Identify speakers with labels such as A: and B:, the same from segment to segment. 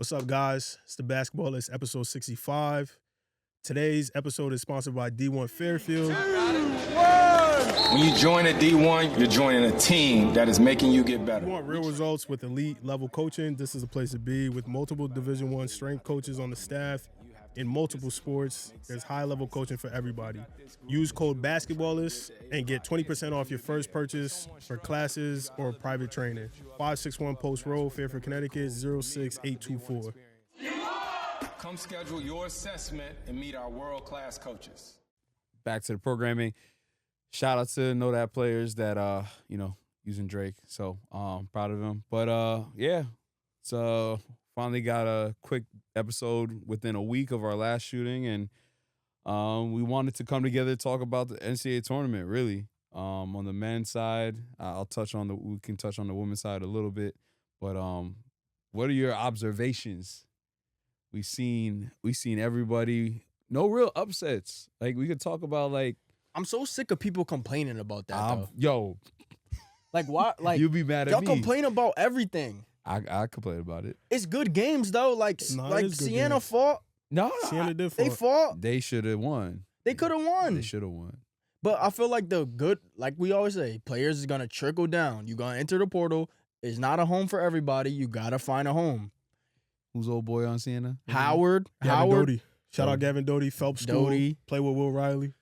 A: What's up, guys? It's the Basketballists, episode 65. Today's episode is sponsored by D1 Fairfield.
B: When you join a D1, you're joining a team that is making you get better.
A: If you want real results with elite level coaching, this is a place to be. With multiple Division I strength coaches on the staff in multiple sports, there's high-level coaching for everybody. Use code Basketballists and get 20% off your first purchase for classes or private training. 561 Post Road, Fairfield, Connecticut, 06824.
B: Come schedule your assessment and meet our world-class coaches.
C: Back to the programming. Shout out to Know That players that using Drake. So proud of them. But so finally got a quick episode within a week of our last shooting, and we wanted to come together to talk about the NCAA tournament. Really, on the men's side, we can touch on the women's side a little bit. But what are your observations? We seen everybody. No real upsets. Like we could talk about
D: I'm so sick of people complaining about that,
C: yo.
D: Like, why? Like,
C: You'll be mad at
D: y'all
C: me.
D: complain about everything.
C: I complain about it.
D: It's good games, though. Like,
A: it is good
D: Sienna
A: games.
D: fought.
C: No,
A: Sienna did
D: They
A: fall.
D: fought.
C: they should have won.
D: They could have won.
C: They should have won.
D: But I feel like like we always say, players is going to trickle down. You're going to enter the portal. It's not a home for everybody. You got to find a home.
C: Who's old boy on Sienna?
D: Howard.
A: Gavin Doty. Shout out Gavin Doty, Phelps School.
D: Doty.
A: Play with Will Riley.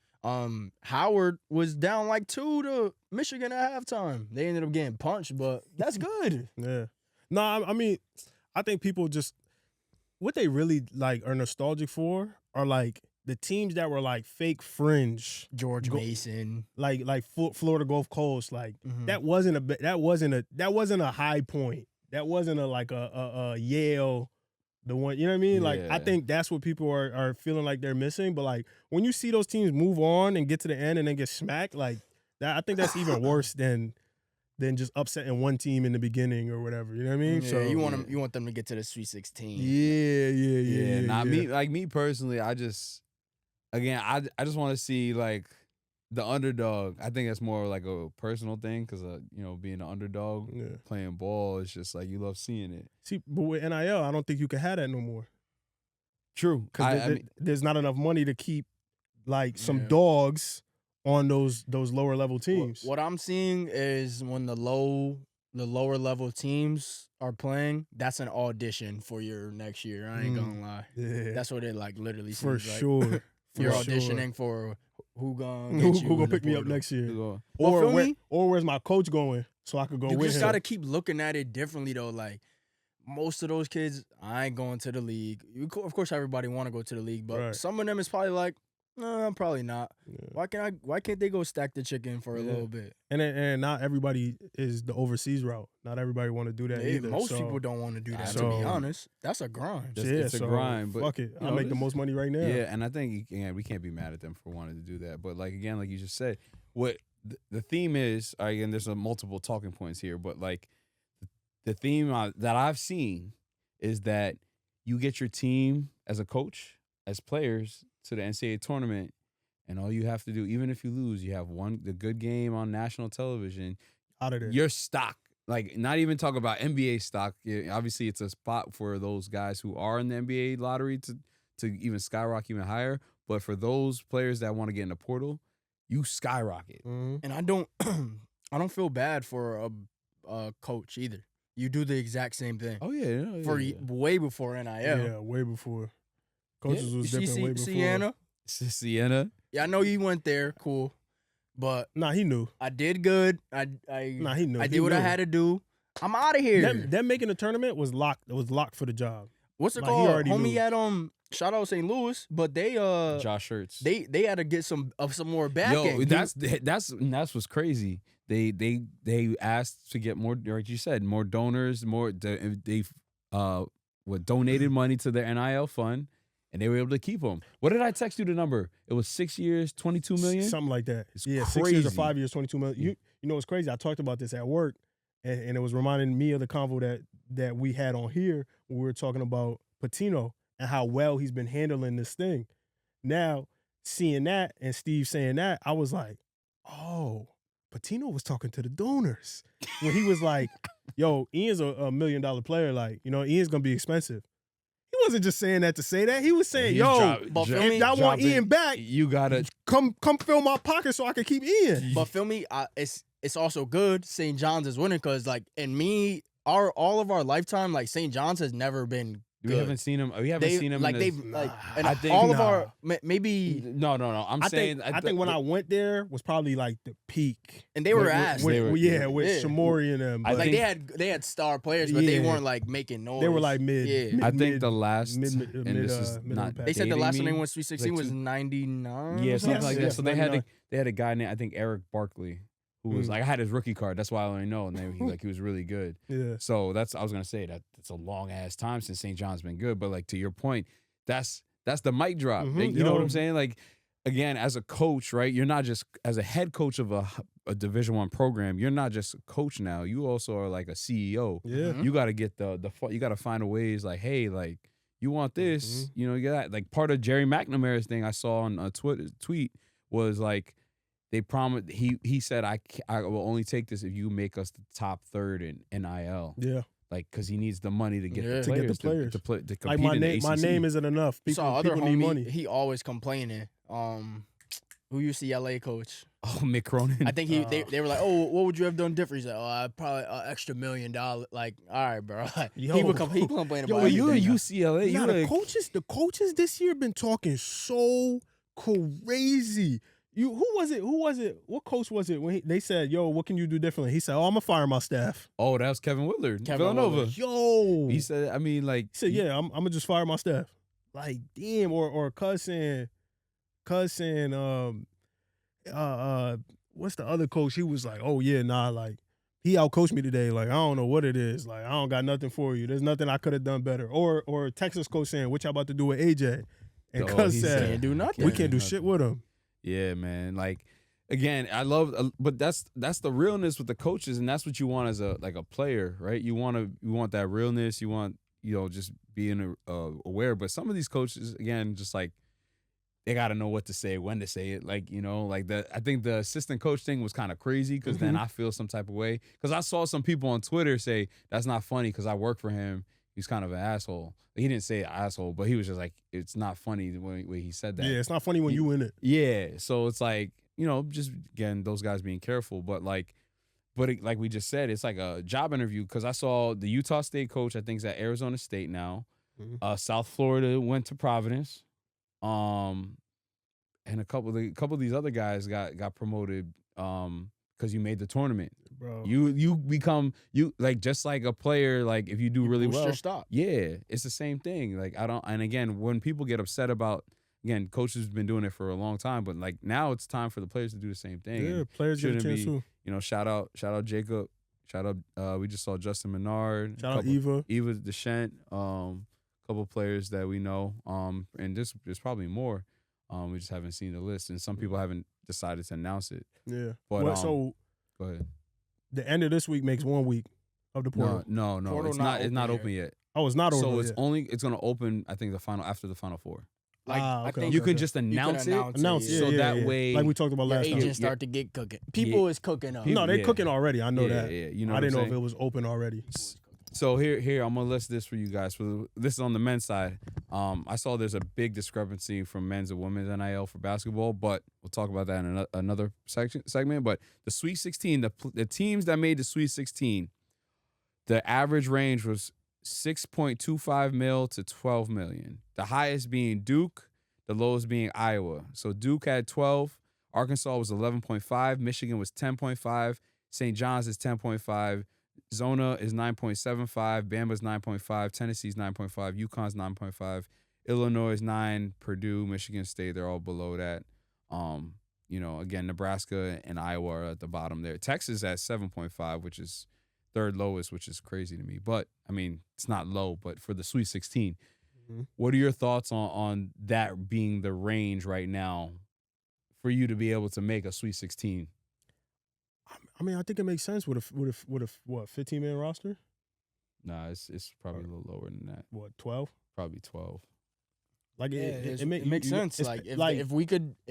D: Howard was down like 2 to Michigan at halftime. They ended up getting punched, but that's good.
A: Yeah. No, I mean, I think people just what they really like are nostalgic for are like the teams that were like fake fringe,
D: George Mason,
A: like Florida Gulf Coast. Like
D: Mhm.
A: that wasn't a high point. That wasn't a Yale. The one, you know what I mean? Like, I
C: Yeah.
A: think that's what people are feeling like they're missing. But like when you see those teams move on and get to the end and then get smacked, like that, I think that's even worse than just upsetting one team in the beginning or whatever. You know what I mean?
D: Yeah,
A: So
D: you want them to get to the Sweet 16.
A: Yeah.
C: Not me. Like me personally, I just want to see like the underdog. I think that's more like a personal thing because being an underdog,
A: Yeah.
C: playing ball, it's just like you love seeing it.
A: See, but with NIL, I don't think you can have that no more
C: True,
A: because there's not enough money to keep like some
D: Yeah.
A: dogs on those lower level teams.
D: What I'm seeing is when the lower level teams are playing, that's an audition for your next year. I ain't gonna lie.
A: Yeah,
D: That's what it like literally
A: for
D: seems like.
A: sure.
D: You're
A: For sure.
D: auditioning for who gonna get
A: Who
D: you
A: gonna
D: in the
A: pick me up
D: portal.
A: next year?
C: Go-
D: But feel me?
A: Or where's my coach going so I could go
D: You
A: with
D: just
A: him?
D: gotta keep looking at it differently though. Like most of those kids, I ain't going to the league. Of course, everybody want to go to the league, but
A: Right.
D: some of them is probably like, nah, probably not.
A: Yeah.
D: Why can't they go stack the chicken for a
A: Yeah.
D: little bit?
A: And not everybody is the overseas route. Not everybody want to do that either.
D: Most
A: so,
D: people don't want to do that. to
A: so-
D: be honest, that's a grind.
C: Just-
A: Yeah,
C: it's a
A: so
C: grind, but,
A: fuck it.
C: you
A: I
C: know,
A: make the
C: this-
A: most money right now.
C: Yeah, and I think we can't be mad at them for wanting to do that. But like again, like you just said, what the theme is, again, there's multiple talking points here, but like the theme that I've seen is that you get your team as a coach, as players to the NCAA tournament, and all you have to do, even if you lose, you have the good game on national television.
A: Out of there.
C: Your stock, like not even talk about NBA stock. Obviously, it's a spot for those guys who are in the NBA lottery to even skyrocket even higher. But for those players that want to get in the portal, you skyrocket.
A: Mhm.
D: And I don't, I don't feel bad for a coach either. You do the exact same thing
C: Oh yeah,
D: way before NIL.
A: Yeah, way before. Coaches
D: You
A: was
D: see
A: different way before.
D: Sienna?
C: Sienna.
D: Yeah, I know you went there, cool, but
A: Nah, he knew.
D: I did good. I
A: Nah, he knew.
D: I
A: He
D: did what I
A: knew.
D: had to do. I'm out of here.
A: Them making the tournament was locked. It was locked for the job.
D: What's it
A: like, he
D: called?
A: already
D: Homie
A: knew.
D: at shout out St. Louis, but they
C: Josh Hurts.
D: they had to get some more backing.
C: Yo, that's what's crazy. They asked to get more, like you said, more donors, they donated money to their NIL fund, and they were able to keep them. What did I text you the number? It was 6 years, 22 million.
A: Something like that.
C: It's
A: 6 years or
C: crazy.
A: 5 years, 22 million. You know what's crazy? I talked about this at work, and it was reminding me of the convo that we had on here when we were talking about Patino and how well he's been handling this thing. Now, seeing that and Steve saying that, I was like, oh, Patino was talking to the donors when he was like, yo, Ian's a $1 million player. Like, Ian's going to be expensive. wasn't just saying that to say that. He was saying,
C: He's
A: "Yo,
D: feel me?
A: if I want Ian back,
C: You gotta.
A: come fill my pocket so I can keep Ian."
D: But feel me, it's also good St. John's is winning because like in me, all of our lifetime, like St. John's has never been good.
C: We haven't seen him. We haven't seen him.
D: like
C: in
D: they've
C: his,
D: like and
A: I
C: think-
D: all of
A: nah.
D: our maybe
C: No. I'm saying.
A: I think when I went there was probably like the peak.
D: and they were
A: With-
D: asked.
A: with-
C: They were-
A: with
D: yeah.
A: Shamori and them.
C: I
A: But
D: Like
C: think-
D: they had star players, but they
A: Yeah.
D: weren't like making noise.
A: they were like mid.
D: Yeah.
A: mid
C: I think
A: mid-
C: the last,
A: mid-
C: and
A: mid-
C: this is
A: mid-
C: not.
A: mid-
D: They said the last time they
C: dating me,
D: won Sweet 16 was
C: two-
D: 99.
C: Yeah,
D: or
C: something
A: Yes,
C: like that.
A: yes,
C: So they had
A: 99.
C: they had a guy named I think Eric Barkley, who was
A: Mm.
C: like I had his rookie card. That's why I only know, and he was really good.
A: Yeah.
C: So I was gonna say that it's a long ass time since St. John's been good. But like to your point, that's the mic drop.
A: Mhm,
C: You know what
A: yo.
C: I'm saying? Like again, as a coach, right? You're not just as a head coach of a Division I program. You're not just a coach now. You also are like a CEO.
A: Yeah.
D: Mhm.
C: You got to get you got to find a ways like, hey, like you want this, you know, you got like part of Jerry McNamara's thing I saw on a tweet was like they promised he said I will only take this if you make us the top third in NIL.
A: Yeah.
C: Like, because he needs the money to get
D: Yeah.
C: the
D: To
A: get
C: players
A: the players.
C: to compete
A: Like
C: in the
A: my
C: ACC.
A: name isn't enough. People,
D: Saw other
A: people need
D: homie,
A: money.
D: he always complaining. Who UCLA coach?
C: Oh, Mick Cronin.
D: I think they were like, oh, what would you have done different? He's like, oh, probably an extra $1 million. Like, all right, bro.
A: Yo.
D: he complained
A: Yo,
D: about
C: you at
D: everything.
C: UCLA.
A: Nah,
C: You
A: the
C: like,
A: coaches this year been talking so crazy. Who was it? What coach was it when they said, "Yo, what can you do differently?" He said, "Oh, I'm gonna fire my staff."
C: oh, that was Kevin Willard.
D: Kevin
C: Villanova.
D: Willard.
A: Yo,
C: He said, I mean, like,
A: He said, "Yeah, I'm gonna just fire my staff." Like, damn, or cousin, what's the other coach? He was like, "Oh yeah, nah, like he outcoached me today. Like I don't know what it is. Like I don't got nothing for you. There's nothing I could have done better." Or Texas coach saying, "What y'all about to do with AJ?" And
C: Oh,
A: Cuz
C: he
A: said,
D: Can't do nothing.
A: "We can't do
C: nothing.
A: shit with him."
C: Yeah, man. Like, again, I love, but that's the realness with the coaches, and that's what you want as a player, right? You want that realness. You want just being aware. But some of these coaches, again, just like they got to know what to say, when to say it. Like I think the assistant coach thing was kind of crazy because then I feel some type of way because I saw some people on Twitter say that's not funny because I work for him. He's kind of an asshole. He didn't say asshole, but he was just like, it's not funny the way he said that.
A: Yeah, it's not funny when you in it.
C: Yeah, so it's like, just again, those guys being careful, but like we just said, it's like a job interview because I saw the Utah State coach, I think is at Arizona State now. South Florida went to Providence. And a couple of these other guys got promoted because you made the tournament.
A: Bro.
C: You become like just like a player, like if you do really
D: boost
C: well.
D: your stock.
C: Yeah, it's the same thing. Like and again, when people get upset about, again, coaches have been doing it for a long time, but like now it's time for the players to do the same thing.
A: Yeah,
C: And
A: players get a
C: shouldn't
A: chance
C: be,
A: too.
C: Shout out Jacob, shout out. We just saw Justin Menard,
A: Shout out Eva.
C: Deschent, couple players that we know, and there's probably more. We just haven't seen the list, and some people haven't decided to announce it.
A: Yeah.
C: But
A: So
C: go ahead.
A: the end of this week makes 1 week of the portal.
C: No,
D: Portal
C: it's
D: not
C: not
D: open
C: open yet.
A: Oh, it's not over
C: So it's
A: yet.
C: it's gonna open. I think after the Final Four.
D: Like
A: Ah,
D: I
A: okay,
D: think
C: You
A: okay,
C: can
A: okay.
C: just announce it.
A: Announce it.
C: So
A: Yeah,
C: that
A: yeah.
C: way,
A: like we talked about
D: your
A: last
D: agents
A: time.
D: start to get cooking. People is cooking up.
A: No, they
C: Yeah.
A: cooking already. I know that.
C: Yeah, you know.
A: I
C: what
A: didn't know
C: I'm
A: if it was open already.
C: So here I'm gonna list this for you guys. This is on the men's side. I saw there's a big discrepancy from men's and women's NIL for basketball, but we'll talk about that in another segment. But the Sweet 16, the teams that made the Sweet 16, the average range was 6.25 mil to 12 million. The highest being Duke, the lowest being Iowa. So Duke had 12, Arkansas was 11.5, Michigan was 10.5, St. John's is 10.5. Zona is 9.75, Bama's 9.5, Tennessee's 9.5, UConn's 9.5, Illinois is 9, Purdue, Michigan State, they're all below that. Again, Nebraska and Iowa are at the bottom there. Texas at 7.5, which is third lowest, which is crazy to me. But, I mean, it's not low, but for the Sweet 16, what are your thoughts on that being the range right now for you to be able to make a Sweet 16?
A: I mean, I think it makes sense with a 15-man roster?
C: Nah, it's probably a little lower than that.
A: What, 12?
C: Probably 12.
A: Like
D: It makes sense.
A: it's
D: Like if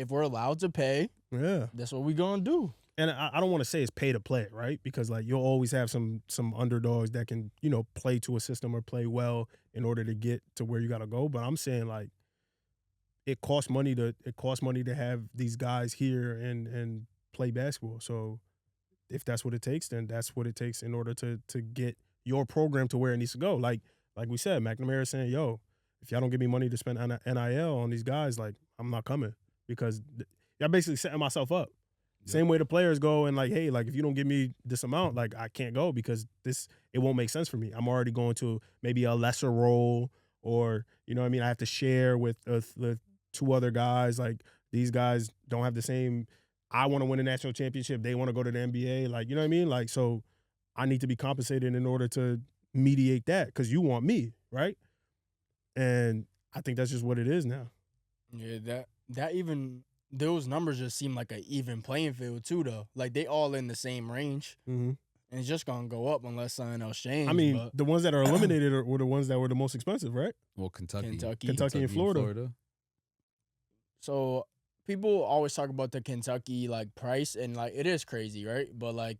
D: we're allowed to pay,
A: yeah.
D: that's what we gonna do.
A: and I don't want to say it's pay to play, right? Because like you'll always have some underdogs that can, play to a system or play well in order to get to where you got to go. But I'm saying like it costs money to have these guys here and play basketball. So if that's what it takes, then that's what it takes in order to get your program to where it needs to go. Like we said, McNamara is saying, yo, if y'all don't give me money to spend on NIL on these guys, like I'm not coming because y'all basically setting myself up. Same way the players go and like, hey, like if you don't give me this amount, like I can't go because it won't make sense for me. I'm already going to maybe a lesser role or, I have to share with the 2 other guys. Like these guys don't have the same, I want to win a national championship. They want to go to the NBA. Like, you know what I mean? Like, so I need to be compensated in order to mediate that because you want me, right? And I think that's just what it is now.
D: Yeah, that even those numbers just seem like an even playing field too, though. Like they all in the same range, and it's just gonna go up unless something else changes.
A: I mean, the ones that are eliminated were the ones that were the most expensive, right?
C: Well, Kentucky
A: and Florida.
D: So people always talk about the Kentucky like price, and like it is crazy, right? But like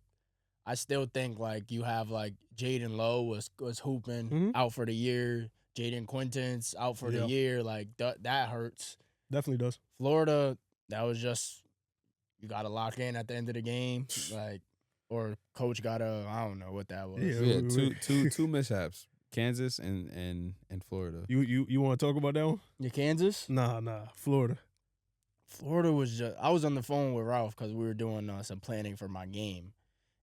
D: I still think like you have like Jaden Lowe was hooping out for the year. Jaden Quinton's out for the year. Like that hurts.
A: Definitely does.
D: Florida, that was just you got to lock in at the end of the game, like or coach got to I don't know what that was.
C: Yeah, two mishaps. Kansas and Florida.
A: You want to talk about that one?
D: Your Kansas?
A: Nah, Florida.
D: Florida was just I was on the phone with Ralph because we were doing some planning for my game,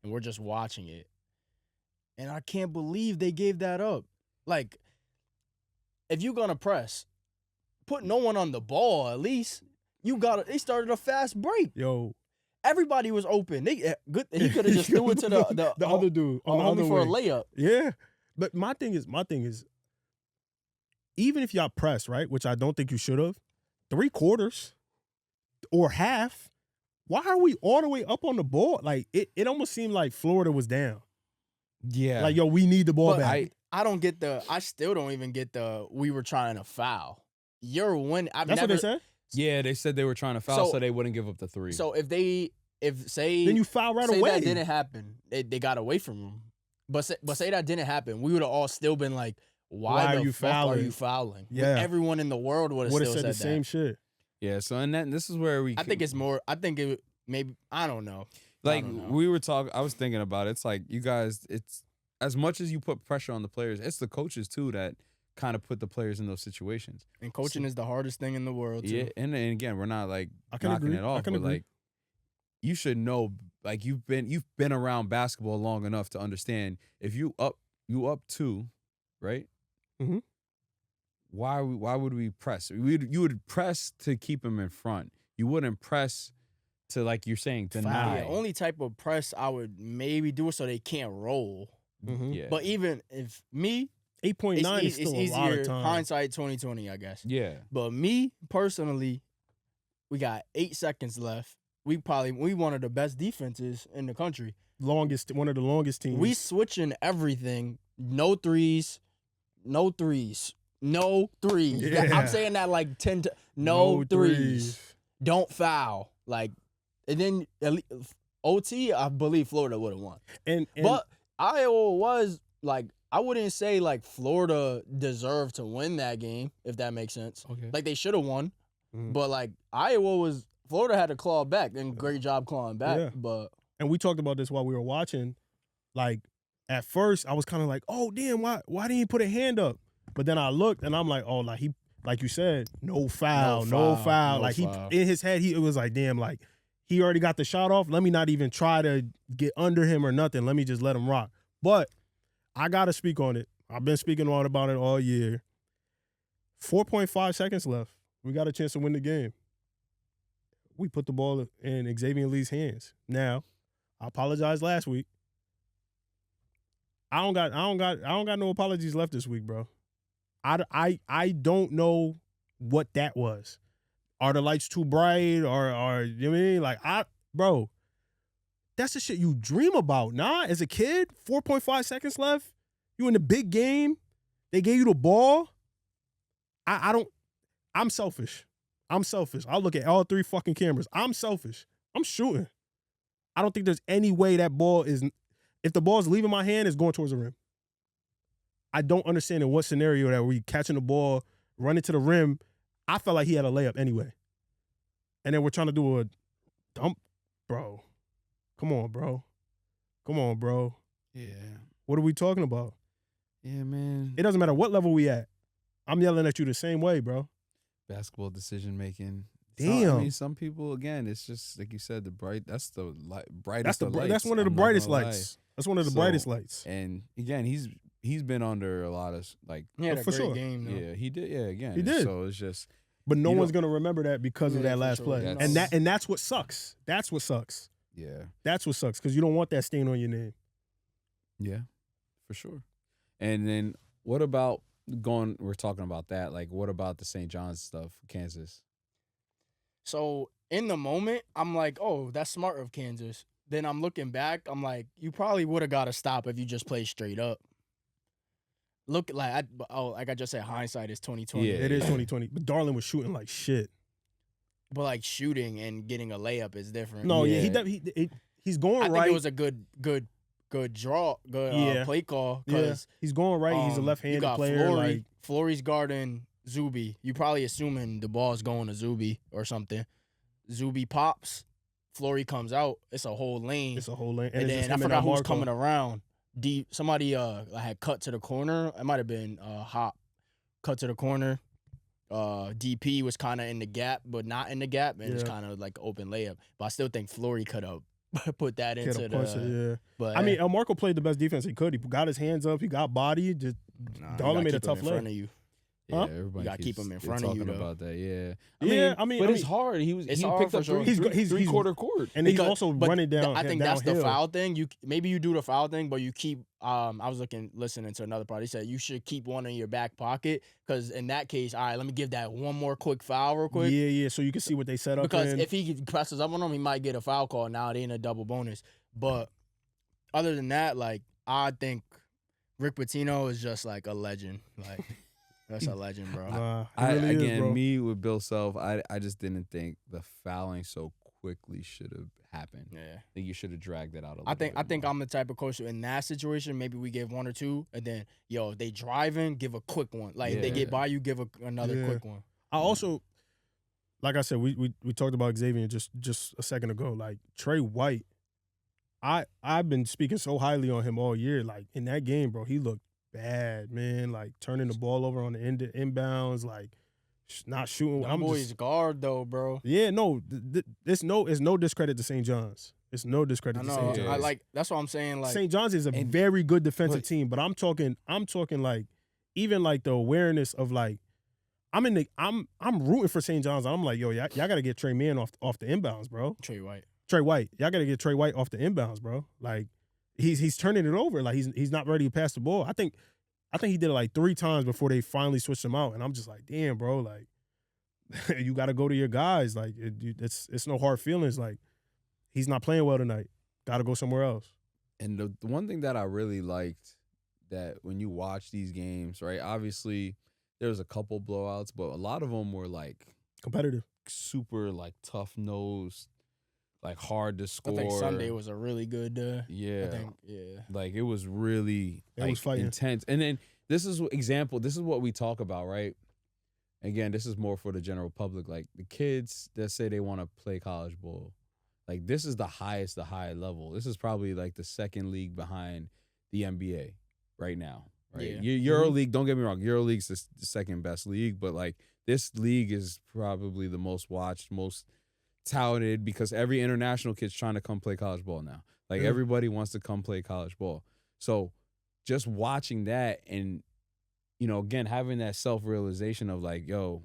D: and we're just watching it, and I can't believe they gave that up. Like, if you're gonna press, put no one on the ball at least. They started a fast break.
A: Yo.
D: Everybody was open. He could have just threw it to the
A: other dude on the other
D: for
A: way.
D: a layup.
A: Yeah. But my thing is, even if y'all press, right, which I don't think you should have, 3/4 or half, why are we all the way up on the ball? Like, it almost seemed like Florida was down.
C: Yeah.
A: Like, yo, we need the ball back.
D: I still don't even get we were trying to foul. You're winning.
A: That's what they said?
C: Yeah, they said they were trying to foul so they wouldn't give up the 3.
D: So then you foul right
A: away.
D: That didn't happen. They got away from them. But say that didn't happen. We would have all still been like, why the fuck are you fouling?
A: Yeah.
D: Everyone in the world would have still said
A: the same shit.
C: Yeah, so and then this is where
D: I think it's more. I think it maybe I don't know.
C: Like we were talking, I was thinking about it. It's like you guys. It's as much as you put pressure on the players, it's the coaches too that kind of put the players in those situations.
D: And coaching is the hardest thing in the world. Too.
C: Yeah, and again, we're not like knocking
A: agree.
C: it off, but like you should know. Like you've been around basketball long enough to understand if you up 2, right?
A: Mm-hmm.
C: Why would we press? You would press to keep them in front. You wouldn't press to, like you're saying, deny.
D: Yeah, only type of press I would maybe do it so they can't roll.
A: Mm-hmm.
C: Yeah.
D: But even if me,
A: 8.9 is still a lot of time.
D: Hindsight 2020, I guess.
C: Yeah.
D: But me personally, we got 8 seconds left. We one of the best defenses in the country.
A: One of the longest teams.
D: We switching everything. No threes. No threes.
A: Yeah.
D: I'm saying that like 10 times. No threes. Don't foul. Like, and then OT, I believe Florida would have won. But Iowa was like, I wouldn't say like Florida deserved to win that game, if that makes sense.
C: Okay.
D: Like they should have won. But like Florida had to claw back, and great job clawing back.
A: Yeah. And we talked about this while we were watching. Like, at first, I was kind of like, oh, damn, why didn't he put a hand up? But then I looked, and I'm like, oh, like he, like you said, no foul. Like, in his head, it was like, damn, like, he already got the shot off. Let me not even try to get under him or nothing. Let me just let him rock. But I got to speak on it. I've been speaking about it all year. 4.5 seconds left. We got a chance to win the game. We put the ball in Xavier Lee's hands. Now, I apologized last week. I don't got no apologies left this week, bro. I don't know what that was. Are the lights too bright? Or you know what I mean? Like bro, that's the shit you dream about. Nah, as a kid, 4.5 seconds left. You in the big game. They gave you the ball. I'm selfish. I'll look at all 3 fucking cameras. I'm selfish. I'm shooting. I don't think there's any way that ball is. If the ball is leaving my hand, it's going towards the rim. I don't understand in what scenario that we catching the ball, running to the rim. I felt like he had a layup anyway. And then we're trying to do a dump, bro. Come on, bro. Come on, bro.
C: Yeah.
A: What are we talking about?
C: Yeah, man.
A: It doesn't matter what level we at. I'm yelling at you the same way, bro.
C: Basketball decision making.
A: Damn.
C: I mean, some people, again, it's just like you said, that's the brightest.
A: That's one of the brightest lights. That's one of the brightest lights.
C: And again, he's been under a lot of like.
D: He had a
A: for
D: great
A: sure.
D: game, though.
C: Yeah, he did. Yeah, again,
A: He did.
C: So it's just.
A: But no one's gonna remember that because of
D: Yeah,
A: that
D: for
A: last
D: sure.
A: play. And that's what sucks. That's what sucks.
C: Yeah.
A: That's what sucks because you don't want that stain on your name.
C: Yeah, for sure. And then what about we're talking about that. Like, what about the St. John's stuff, Kansas?
D: So in the moment, I'm like, oh, that's smart of Kansas. Then I'm looking back, I'm like, you probably would have got a stop if you just played straight up. Look, like I just said, hindsight is 20/20.
C: Yeah.
A: It is 2020. But Darlin was shooting like shit.
D: But like shooting and getting a layup is different.
A: No,
C: Yeah.
A: he's going
D: I
A: right.
D: think it was a good draw, good play call. Because
A: he's going right. He's a left-handed
D: you got
A: player.
D: Flory, Flory's guarding Zuby. You probably assuming the ball's going to Zuby or something. Zuby pops. Flory comes out. It's a whole lane.
A: It's a whole lane.
D: And
A: it's
D: then
A: just
D: I
A: him and
D: forgot who was
A: Marco.
D: coming around. Somebody had cut to the corner. It might have been Hop. Cut to the corner. DP was kind of in the gap, but not in the gap, and it's kind of like open layup. But I still think Flory could have put that into
A: Could have punched it, yeah.
D: But
A: I mean, Marco played the best defense he could. He got his hands up. He got body. Just Darlin made a tough
D: in front
A: play.
D: of you.
C: Yeah,
A: Huh?
C: everybody
D: You gotta keep
C: keeps
D: him in front of you,
C: talking
D: though.
C: about that. Yeah,
A: But
C: it's hard. He
D: It's
C: he
D: hard
C: picked
D: for
C: up
D: sure.
A: He's
C: three-quarter court.
A: And he's
D: Because-
A: also
D: but
A: running down.
D: I think that's the
A: downhill.
D: foul thing. Maybe you do the foul thing, but you keep. I was listening to another part. He said you should keep one in your back pocket because in that case, all right, let me give that one more quick foul real quick.
A: Yeah. So you can see what they set up.
D: Because
A: in.
D: if he presses up on him, he might get a foul call. Now it ain't a double bonus. But other than that, like I think Rick Pitino is just like a legend. Like that's a legend, bro.
A: Nah, he really is, bro.
C: Me with Bill Self, I just didn't think the fouling so quickly should have happened.
D: Yeah.
C: I think you should have dragged that out a little
D: I think
C: bit more.
D: I'm the type of coach who in that situation maybe we give one or two and then if they driving, give a quick one. Like if they get by you, give another quick one.
A: I also, like I said, we talked about Xavier just a second ago. Like Trey White, I've been speaking so highly on him all year. Like in that game, bro, he looked bad, man. Like turning the ball over on the inbounds, like not shooting.
D: That boy's guard though, bro.
A: Yeah, no, it's no discredit to St. John's. It's no discredit to St. John's.
D: I like that's what I'm saying. Like
A: St. John's is a very good defensive team, but I'm talking like even like the awareness of like I'm rooting for St. John's. I'm like, yo, y'all gotta get Trey Mann off the inbounds, bro.
D: Trey White.
A: Y'all gotta get Trey White off the inbounds, bro. Like he's turning it over. Like he's not ready to pass the ball. I think he did it like 3 times before they finally switched him out, and I'm just like, damn, bro, like you got to go to your guys. Like it's no hard feelings. Like he's not playing well tonight. Got to go somewhere else.
C: And the one thing that I really liked that when you watch these games, right? Obviously, there was a couple blowouts, but a lot of them were like
A: Competitive,
C: super like tough nosed, like hard to score.
D: I think Sunday was a really good.
C: Yeah,
D: I think
C: like it was really
A: was fighting.
C: intense. And then this is what we talk about, right? Again, this is more for the general public. Like the kids that say they want to play college ball, like this is the high level. This is probably like the second league behind the NBA right now, right?
D: Yeah.
C: EuroLeague, don't get me wrong, EuroLeague's the second best league, but like this league is probably the most watched, most touted because every international kid's trying to come play college ball now. Like everybody wants to come play college ball. So just watching that and again, having that self-realization of like, yo,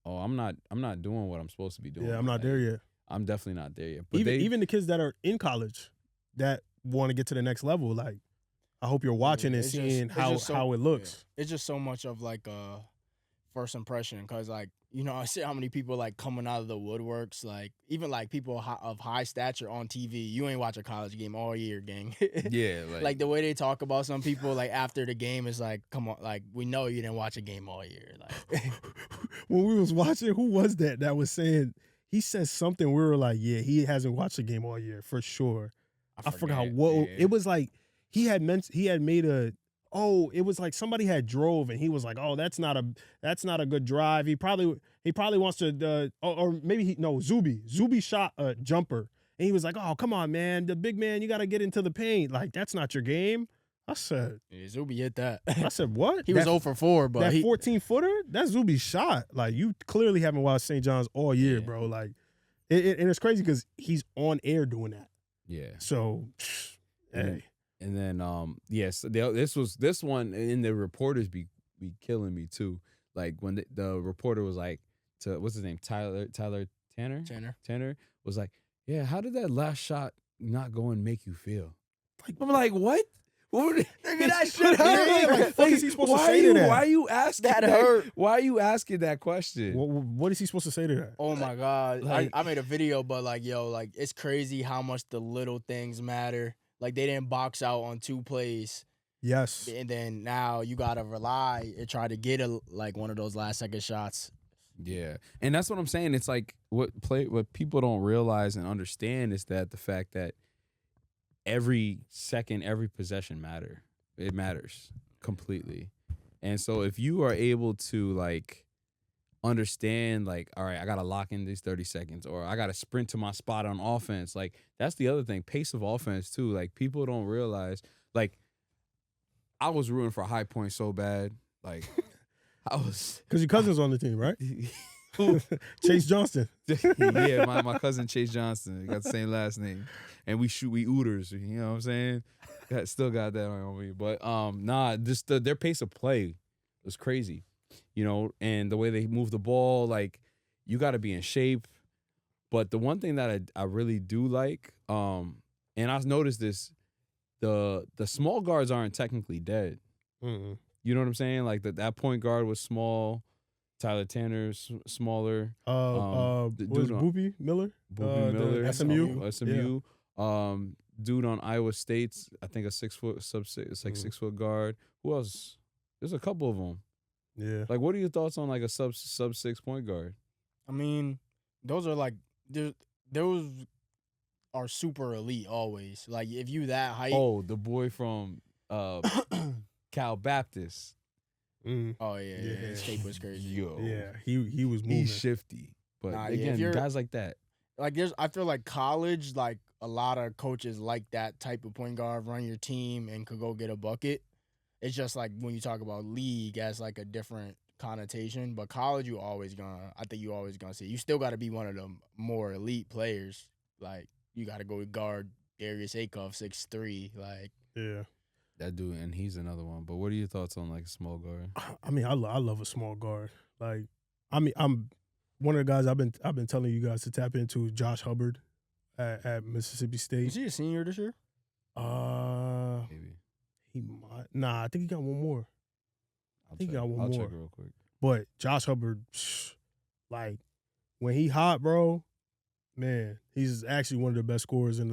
C: I'm not doing what I'm supposed to be doing.
A: Yeah, I'm not there yet.
C: I'm definitely not there yet. But
A: even the kids that are in college that want to get to the next level, like I hope you're watching and seeing how it looks.
D: Yeah. It's just so much of like a first impression because like I see how many people like coming out of the woodworks, like even like people of high stature on TV. You ain't watch a college game all year, gang.
C: Yeah,
D: like the way they talk about some people like after the game is like, come on, like we know you didn't watch a game all year. Like
A: when we was watching, who was that was saying he said something. We were like, yeah, he hasn't watched a game all year for sure. I forgot what it was like. He had made a. Oh, it was like somebody had drove and he was like, oh, that's not a good drive. He probably wants to or maybe Zuby shot a jumper and he was like, oh, come on, man, the big man, you got to get into the paint. Like, that's not your game. I said,
D: yeah, Zuby hit that.
A: I said, what?
D: He was 0 for 4, but
A: that 14-footer, that's Zuby's shot. Like, you clearly haven't watched St. John's all year, bro. Like, and it's crazy because he's on air doing that.
C: Yeah.
A: So, hey.
C: And then, yes, this one, and the reporters be killing me too. Like when the reporter was like, what's his name, Tyler Tanner was like, yeah, how did that last shot not go and make you feel? Like, I'm like, what? Nigga, that shit hurt.
A: What is he supposed to say to that?
C: Why are you asking
D: that? Hurt.
C: Why are you asking that question?
A: What is he supposed to say to that?
D: Oh my God,
C: Like,
D: I made a video, but like, yo, like it's crazy how much the little things matter. Like they didn't box out on 2 plays.
A: Yes.
D: And then now you gotta rely and try to get one of those last second shots.
C: Yeah, and that's what I'm saying. It's like what people don't realize and understand is that the fact that every second, every possession matters completely. And so if you are able to like understand, like, all right, I gotta lock in these 30 seconds, or I gotta sprint to my spot on offense. Like, that's the other thing, pace of offense too. Like, people don't realize, like, I was rooting for High Point so bad. Like, I was,
A: because your cousin's on the team, right? Chase Johnston.
C: Yeah, my cousin Chase Johnston. Got the same last name, and we ooters. You know what I'm saying? Still got that on me, but just their pace of play was crazy. You know, and the way they move the ball, like, you got to be in shape. But the one thing that I really do like, and I've noticed this, the small guards aren't technically dead.
A: Mm-mm.
C: You know what I'm saying? Like that point guard was small. Tyler Tanner's smaller.
A: Was Boopy Miller?
C: Boopy Miller.
A: SMU.
C: Yeah. Dude on Iowa State's, I think a 6 foot it's like 6 foot guard. Who else? There's a couple of them.
A: Yeah.
C: Like, what are your thoughts on like a sub 6 point guard?
D: I mean, those are like those are super elite always. Like if you that height.
C: Oh, the boy from Cal Baptist.
A: Mm.
D: Oh yeah. His shape was crazy.
C: Yo.
A: Yeah, he was moving.
C: He's shifty. But again, guys like that.
D: Like I feel like college, like a lot of coaches like that type of point guard, run your team and could go get a bucket. It's just like when you talk about league as like a different connotation, but college I think you always gonna see. You still got to be one of the more elite players. Like you got to go guard Darius Acuff 6'3". Like
A: yeah,
C: that dude, and he's another one. But what are your thoughts on like a small guard?
A: I mean, I love a small guard. Like, I mean, I'm one of the guys I've been telling you guys to tap into. Josh Hubbard at Mississippi State.
D: Is he a senior this year?
C: Maybe.
A: He might. Nah, I think he got one more.
C: I'll
A: more.
C: check real quick.
A: But Josh Hubbard, like, when he hot, bro, man, he's actually one of the best scorers in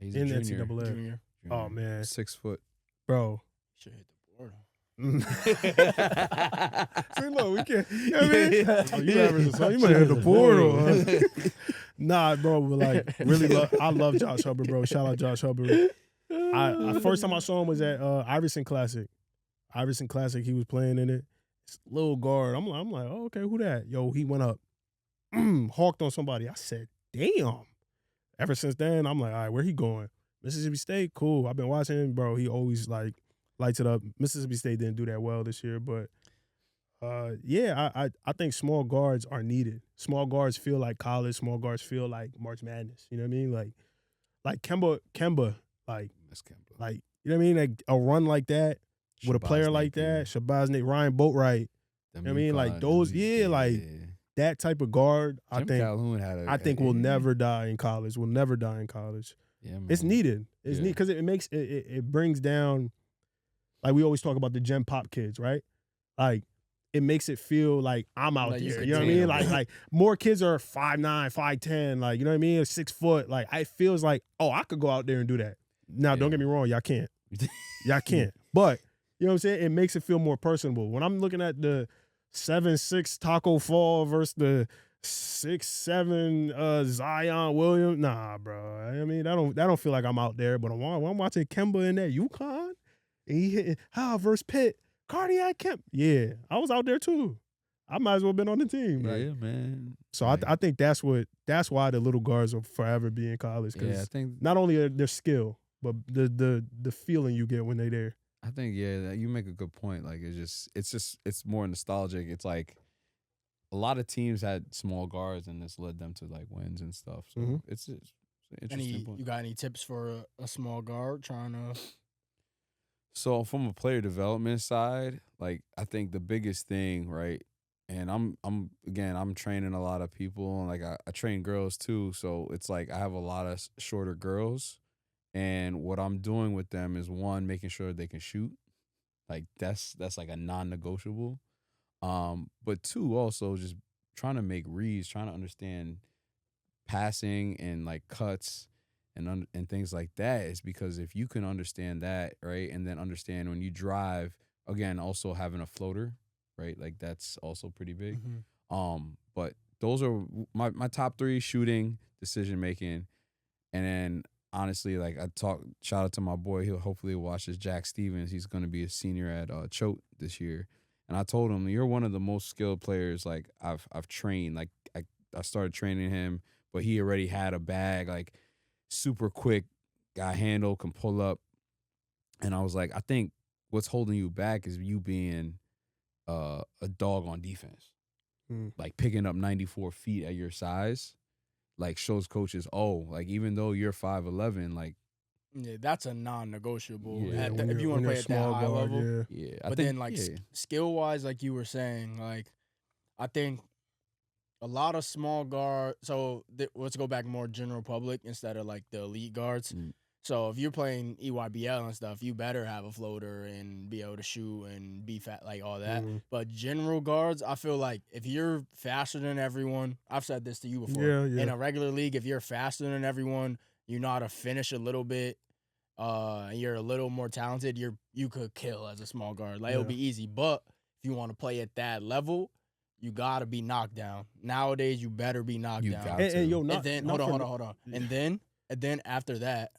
A: NCAA.
D: Junior.
A: Oh man,
C: 6 foot,
A: bro.
D: Should hit the board.
A: See, look, we can't. You know what I mean? Oh, you average so you might hit the portal. Huh? Nah, bro, but like, really, I love Josh Hubbard, bro. Shout out Josh Hubbard. First time I saw him was at Iverson Classic. Iverson Classic, he was playing in it. It's a little guard. I'm like, oh, okay, who that? Yo, he went up, hawked on somebody. I said, damn. Ever since then, I'm like, all right, where he going? Mississippi State, cool. I've been watching him, bro. He always like lights it up. Mississippi State didn't do that well this year, but yeah, I think small guards are needed. Small guards feel like college. Small guards feel like March Madness. You know what I mean? Like Kemba, like you know what I mean? Like a run like that with a player like that, Shabazz Nate, Ryan Boatwright. You know what I mean? Like those, that type of guard. I think will never die in college. Will never die in college.
C: Yeah, man.
A: It's needed. It's needed because it makes it brings down. Like we always talk about the Gen Pop kids, right? Like it makes it feel like I'm out there. You know what I mean? Like more kids are 5'9", 5'10", like, you know what I mean? 6 foot. Like it feels like, oh, I could go out there and do that. Now, don't get me wrong, y'all can't. Y'all can't. But you know what I'm saying? It makes it feel more personable. When I'm looking at the 7'6" Taco Fall versus the 6'7" Zion Williams. Nah, bro. I mean, that don't feel like I'm out there. But I'm watching Kemba in that UConn, and he hitting versus Pitt, cardiac Kemp. Yeah, I was out there too. I might as well have been on the team.
C: Yeah,
A: Like,
C: man.
A: so
C: Like,
A: I think that's why the little guards will forever be in college. Because
C: I think
A: not only their skill, but the feeling you get when they're there.
C: I think that you make a good point. Like it's more nostalgic. It's like a lot of teams had small guards, and this led them to like wins and stuff. So it's an interesting point.
D: You got any tips for a small guard trying to?
C: So from a player development side, like I think the biggest thing, right? And I'm training a lot of people, and like I train girls too. So it's like I have a lot of shorter girls, and what I'm doing with them is one, making sure they can shoot. Like that's like a non-negotiable. But two, also just trying to make reads, trying to understand passing and like cuts and things like that is because if you can understand that, right, and then understand when you drive, again, also having a floater, right, like that's also pretty big. But those are my top three: shooting, decision making, and then honestly, like shout out to my boy, he'll hopefully watch this, Jack Stevens. He's going to be a senior at Choate this year. And I told him, you're one of the most skilled players like I've trained. Like I started training him, but he already had a bag, like super quick, got handle, can pull up. And I was like, I think what's holding you back is you being a dog on defense. Like picking up 94 feet at your size, like shows coaches, like even though you're 5'11", like
D: yeah, that's a non-negotiable.
C: Yeah,
D: If you want to play at that high level,
A: Yeah.
D: But then like skill-wise, like you were saying, like I think a lot of small guard. So let's go back more general public instead of like the elite guards. So if you're playing EYBL and stuff, you better have a floater and be able to shoot and be fat, like all that. But general guards, I feel like if you're faster than everyone, I've said this to you before.
A: Yeah.
D: In a regular league, if you're faster than everyone, you know how to finish a little bit, you're a little more talented, you could kill as a small guard. Like it'll be easy. But if you want to play at that level, you gotta be knocked down. Nowadays, you better be knocked down.
A: And
D: then hold on. And then after that,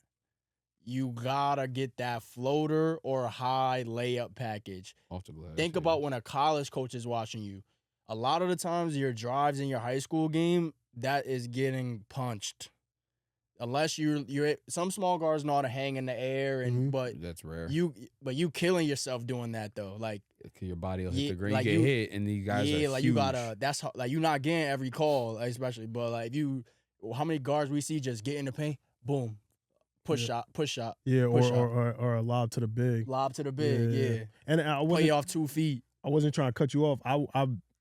D: you gotta get that floater or high layup package.
C: Off the glass.
D: Think about when a college coach is watching you. A lot of the times, your drives in your high school game, that is getting punched. Unless you're some small guards know how to hang in the air, but
C: that's rare.
D: You killing yourself doing that though. Like
C: your body will hit the ground,
D: like
C: you get hit, and you guys are
D: like
C: huge.
D: you gotta. That's how, like you're not getting every call, especially. But like how many guards we see just get in the paint, boom, push shot,
A: yeah,
D: push
A: or a lob to the big,
D: yeah.
A: And I wasn't
D: play off 2 feet.
A: I wasn't trying to cut you off.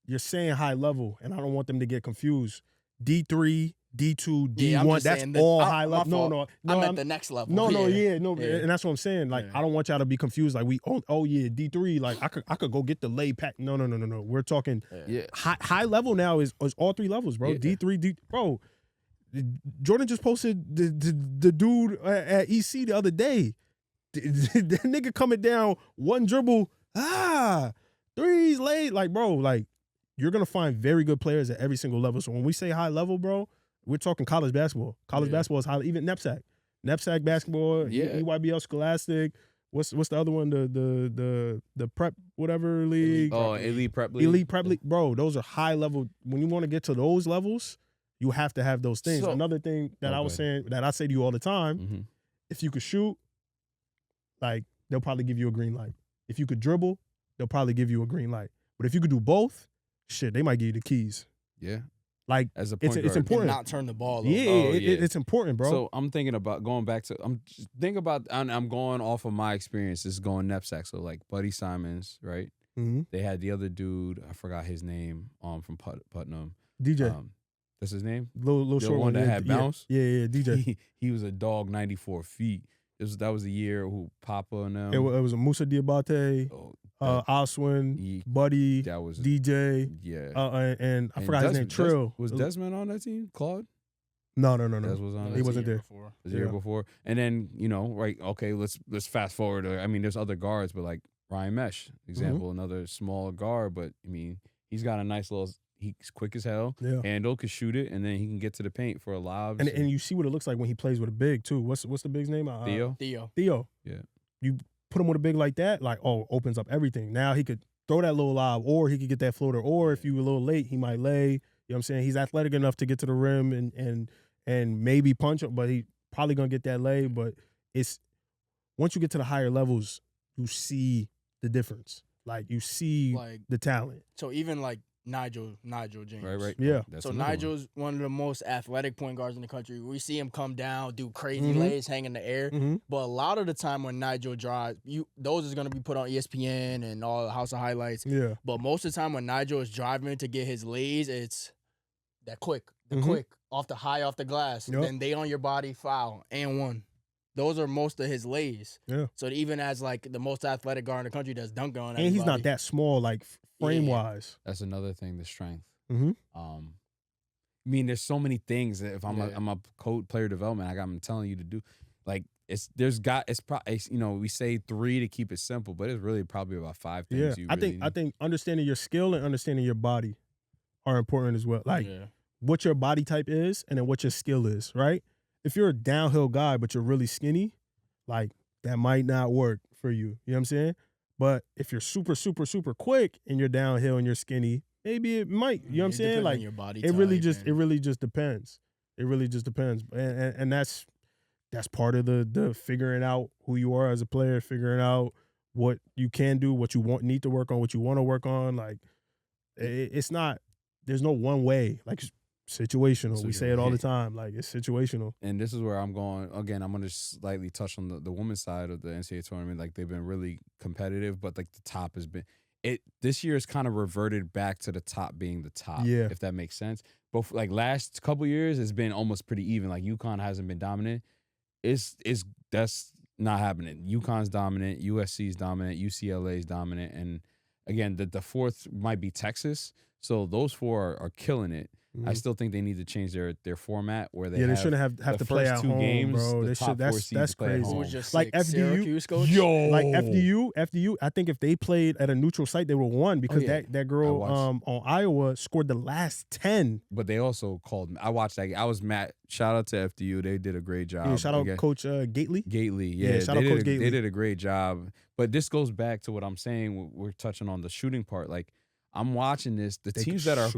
A: You're saying high level, and I don't want them to get confused. D3. D2, D1, that's all high level. No,
D: I'm at the next level.
A: No, and that's what I'm saying. Like, I don't want y'all to be confused. Like, D3, like I could go get the lay pack. No. We're talking high level now is all three levels, bro.
C: Yeah.
A: D3, bro. Jordan just posted the dude at EC the other day. That nigga coming down, one dribble, threes laid. Like, bro, like you're gonna find very good players at every single level. So when we say high level, bro, we're talking college basketball. College basketball is high, even NEPSAC basketball, EYBL Scholastic. What's the other one? The prep whatever league.
C: Elite prep league.
A: Elite prep league, bro. Those are high level. When you want to get to those levels, you have to have those things.
C: So,
A: another thing that I was saying that I say to you all the time, if you could shoot, like they'll probably give you a green light. If you could dribble, they'll probably give you a green light. But if you could do both, shit, they might give you the keys.
C: Yeah.
A: Like
C: as a point guard,
A: it's important.
D: And not turn the ball over.
A: It's important, bro.
C: So I'm thinking about going back to I'm going off of my experiences going NEPSAC. So like Buddy Simons, right? They had the other dude, I forgot his name, from Putnam.
A: DJ.
C: That's his name?
A: Little short
C: one that had bounce?
A: Yeah, DJ.
C: He was a dog 94 feet. That was the year who Papa and them.
A: It was a Musa Diabate, Oswin, Buddy,
C: that was
A: DJ.
C: Yeah.
A: And I forgot his name. Trill.
C: Was Desmond on that team? Claude?
A: No.
C: Des was on.
A: He wasn't there.
C: The year before. And then, right, okay, let's fast forward. I mean, there's other guards, but like Ryan Mesh, example, another small guard, but I mean, he's got a nice little He's quick as hell.
A: Yeah.
C: Handle, could shoot it, and then he can get to the paint for a lob.
A: And you see what it looks like when he plays with a big too. What's the big's name?
C: Theo.
D: Theo.
C: Yeah.
A: You put him with a big like that, like, opens up everything. Now he could throw that little lob, or he could get that floater, or if you were a little late, he might lay. You know what I'm saying? He's athletic enough to get to the rim and maybe punch him, but he probably gonna get that lay. But it's once you get to the higher levels, you see the difference. Like you see the talent.
D: So even like Nigel James.
C: Right.
A: Yeah.
C: That's
D: So
C: another one.
D: Nigel's one of the most athletic point guards in the country. We see him come down, do crazy
A: Mhm.
D: lays, hang in the air.
A: Mhm.
D: But a lot of the time when Nigel drives, those is gonna be put on ESPN and all the House of Highlights.
A: Yeah.
D: But most of the time when Nigel is driving to get his lays, it's that quick,
A: Mhm.
D: off the glass.
A: Yep.
D: Then they on your body, foul, and one. Those are most of his lays.
A: Yeah.
D: So even as like the most athletic guard in the country that's dunking on
A: And he's not
D: everybody.
A: that small, like frame wise.
C: That's another thing, the strength.
A: Mm-hmm.
C: I mean, there's so many things that if I'm
D: Yeah.
C: a coach player development, I'm telling you to do. Like it's probably we say 3 to keep it simple, but it's really probably about 5 things.
A: Yeah. I think understanding your skill and understanding your body are important as well. Like what your body type is and then what your skill is, right? If you're a downhill guy but you're really skinny, like that might not work for you. You know what I'm saying? But if you're super, super, super quick and you're downhill and you're skinny, maybe it might. You know what I'm saying?
D: depends on
A: Like
D: your body
A: it really
D: type
A: just depends. It really just depends. And that's part of the figuring out who you are as a player, figuring out what you can do, what you need to work on, what you want to work on. Like it's not. There's no one way. Like situational. We say it all the time. Like it's situational.
C: And this is where I'm going. Again, I'm going to slightly touch on the women's side of the NCAA tournament. Like they've been really competitive, but like the top has been this year has kind of reverted back to the top being the top.
A: Yeah.
C: If that makes sense. But like last couple years, it's been almost pretty even. Like UConn hasn't been dominant. That's not happening. UConn's dominant. USC's dominant. UCLA's dominant. And again, the fourth might be Texas. So those 4 are killing it.
A: Mm-hmm.
C: I still think they need to change their format where they
A: they shouldn't have to play
C: first
A: at
C: 2
A: home,
C: games,
A: bro.
C: the top 4 seeds
A: That's
C: play at
A: crazy.
C: home.
D: was just
A: like FDU,
D: Syracuse coach?
A: like FDU. I think if they played at a neutral site, they would have won because that girl on Iowa scored the last 10.
C: But they also called me. I watched that. I was mad. Shout out to FDU. They did a great job.
A: Yeah, shout out Coach Gately.
C: Gately.
A: Yeah, shout out Coach Gately.
C: They did a great job. But this goes back to what I'm saying. We're touching on the shooting part. Like I'm watching this. The teams that are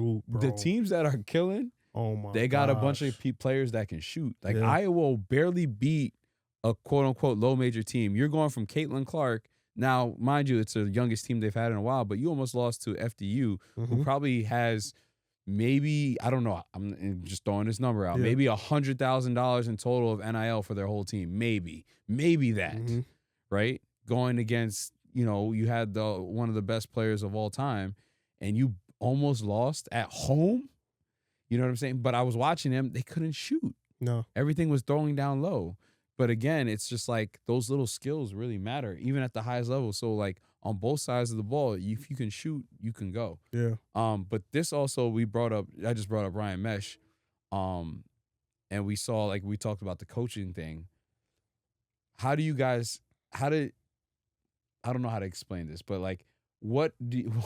C: killing.
A: Oh my!
C: They got a bunch of players that can shoot. Like
A: Yeah.
C: Iowa barely beat a quote unquote low major team. You're going from Caitlin Clark. Now, mind you, it's the youngest team they've had in a while, but you almost lost to FDU, who probably has maybe, I don't know, I'm just throwing this number out, maybe $100,000 in total of NIL for their whole team. Maybe that, right? Going against, you had one of the best players of all time, and you almost lost at home. You know what I'm saying? But I was watching them. They couldn't shoot.
A: No.
C: Everything was throwing down low. But again, it's just like those little skills really matter, even at the highest level. So like on both sides of the ball, if you can shoot, you can go.
A: Yeah.
C: But this also I just brought up Ryan Mesh. And we saw, like we talked about the coaching thing. I don't know how to explain this, but like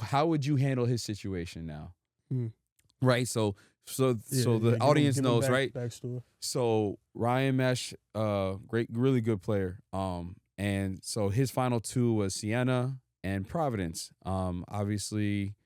C: how would you handle his situation now? Right? So the audience knows, right?
A: Backstory.
C: So Ryan Mesh, really good player. And so his final 2 was Siena and Providence. Obviously,